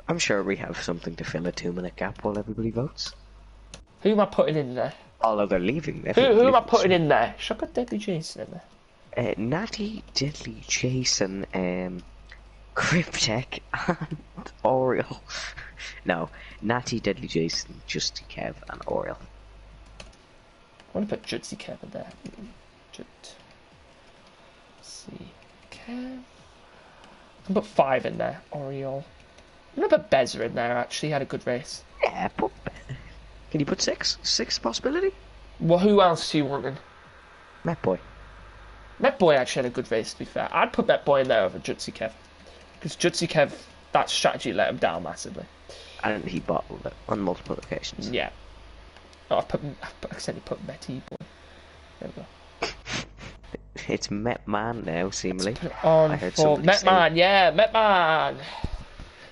I'm sure we have something to fill a 2-minute gap while everybody votes. Who am I putting in there? Although they're leaving. Who am I putting in there? Should I put Deadly Jason in there? Natty, Deadly Jason, Cryptek, and Oriel. No, Natty, Deadly Jason, Justy Kev, and Oriel. I want to put Jutsy Kev in there. Let's see. Kev. I can put 5 in there. Oriel. I'm going to put Bezza in there, actually. He had a good race. Yeah, put... Can you put 6? 6 possibility? Well, who else do you want in? Met Boy. Met Boy actually had a good race, to be fair. I'd put Met Boy in there over Jutsy Kev. Because Jutsy Kev, that strategy let him down massively. And he bottled it on multiple occasions. Yeah. Oh, I accidentally put Metty Boy. There we go. It's Met Man now, seemingly. Put it on I heard for Met Man, yeah, Met Man.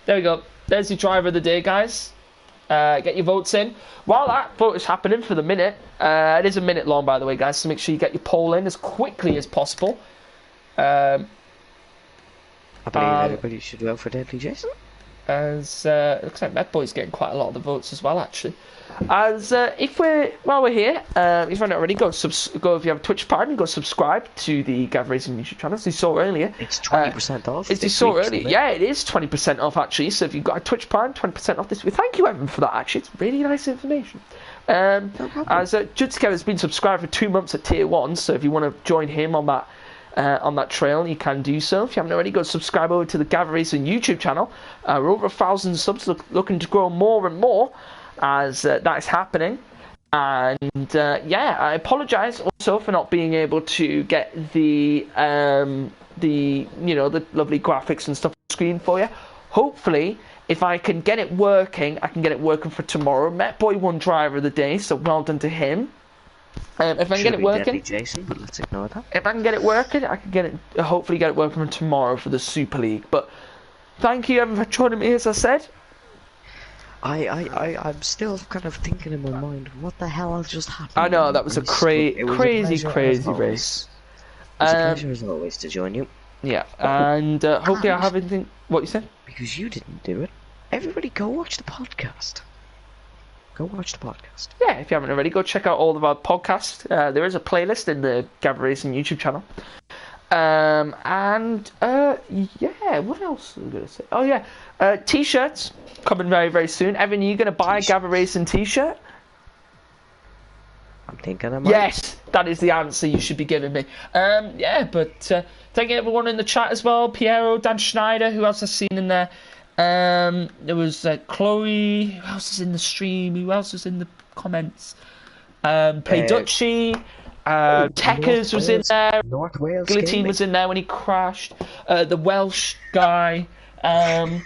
There we go. There's your driver of the day, guys. Get your votes in. While that vote is happening for the minute, it is a minute long, by the way, guys, so make sure you get your poll in as quickly as possible. I believe everybody should vote for Deadly Jason. As it looks like Met Boy's getting quite a lot of the votes as well, actually. As while we're here, if you're not already, go if you have a Twitch partner, go subscribe to the Gavra Racing YouTube channel. As you saw earlier, it's 20% off. As you saw earlier, yeah, it is 20% off actually. So if you've got a Twitch partner, 20% off this week. Thank you, Evan, for that. Actually, it's really nice information. As Judskev has been subscribed for 2 months at Tier 1, so if you want to join him on that trail, you can do so. If you haven't already, go subscribe over to the Gavra Racing YouTube channel. We're over 1,000 subs, looking to grow more and more as that is happening. And yeah, I apologise also for not being able to get the lovely graphics and stuff on the screen for you. Hopefully, if I can get it working, I can get it working for tomorrow. Met Boy won driver of the day, so well done to him. If I can get it working, Jason, but let's ignore that. If I can get it working, I can get it. Hopefully, get it working for tomorrow for the Super League. But thank you, Evan, for joining me. As I said, I'm still kind of thinking in my mind, what the hell has just happened? I know that was a crazy race. It was a pleasure as always to join you. Yeah, and hopefully I have anything. What you said? Because you didn't do it. Everybody, go watch the podcast. Go watch the podcast. Yeah, if you haven't already, go check out all of our podcasts. There is a playlist in the Gavra Racing YouTube channel. Yeah, what else was I going to say? Oh yeah, t-shirts coming very, very soon. Evan, are you going to buy a Gavra Racing t-shirt? I'm thinking I might. Yes, that is the answer you should be giving me. Yeah, but thank you everyone in the chat as well. Piero, Dan Schneider, who else I've seen in there? There was Chloe. Who else is in the stream? Who else was in the comments? Play Dutchy. Tekkers was in there. North Wales. Guillotine was in there when he crashed. The Welsh guy. Thank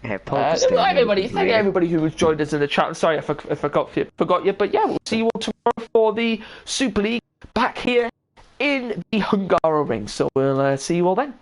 everybody who was joined us in the chat. I'm sorry if I forgot you, but yeah, we'll see you all tomorrow for the Super League back here in the Hungary ring. So we'll see you all then.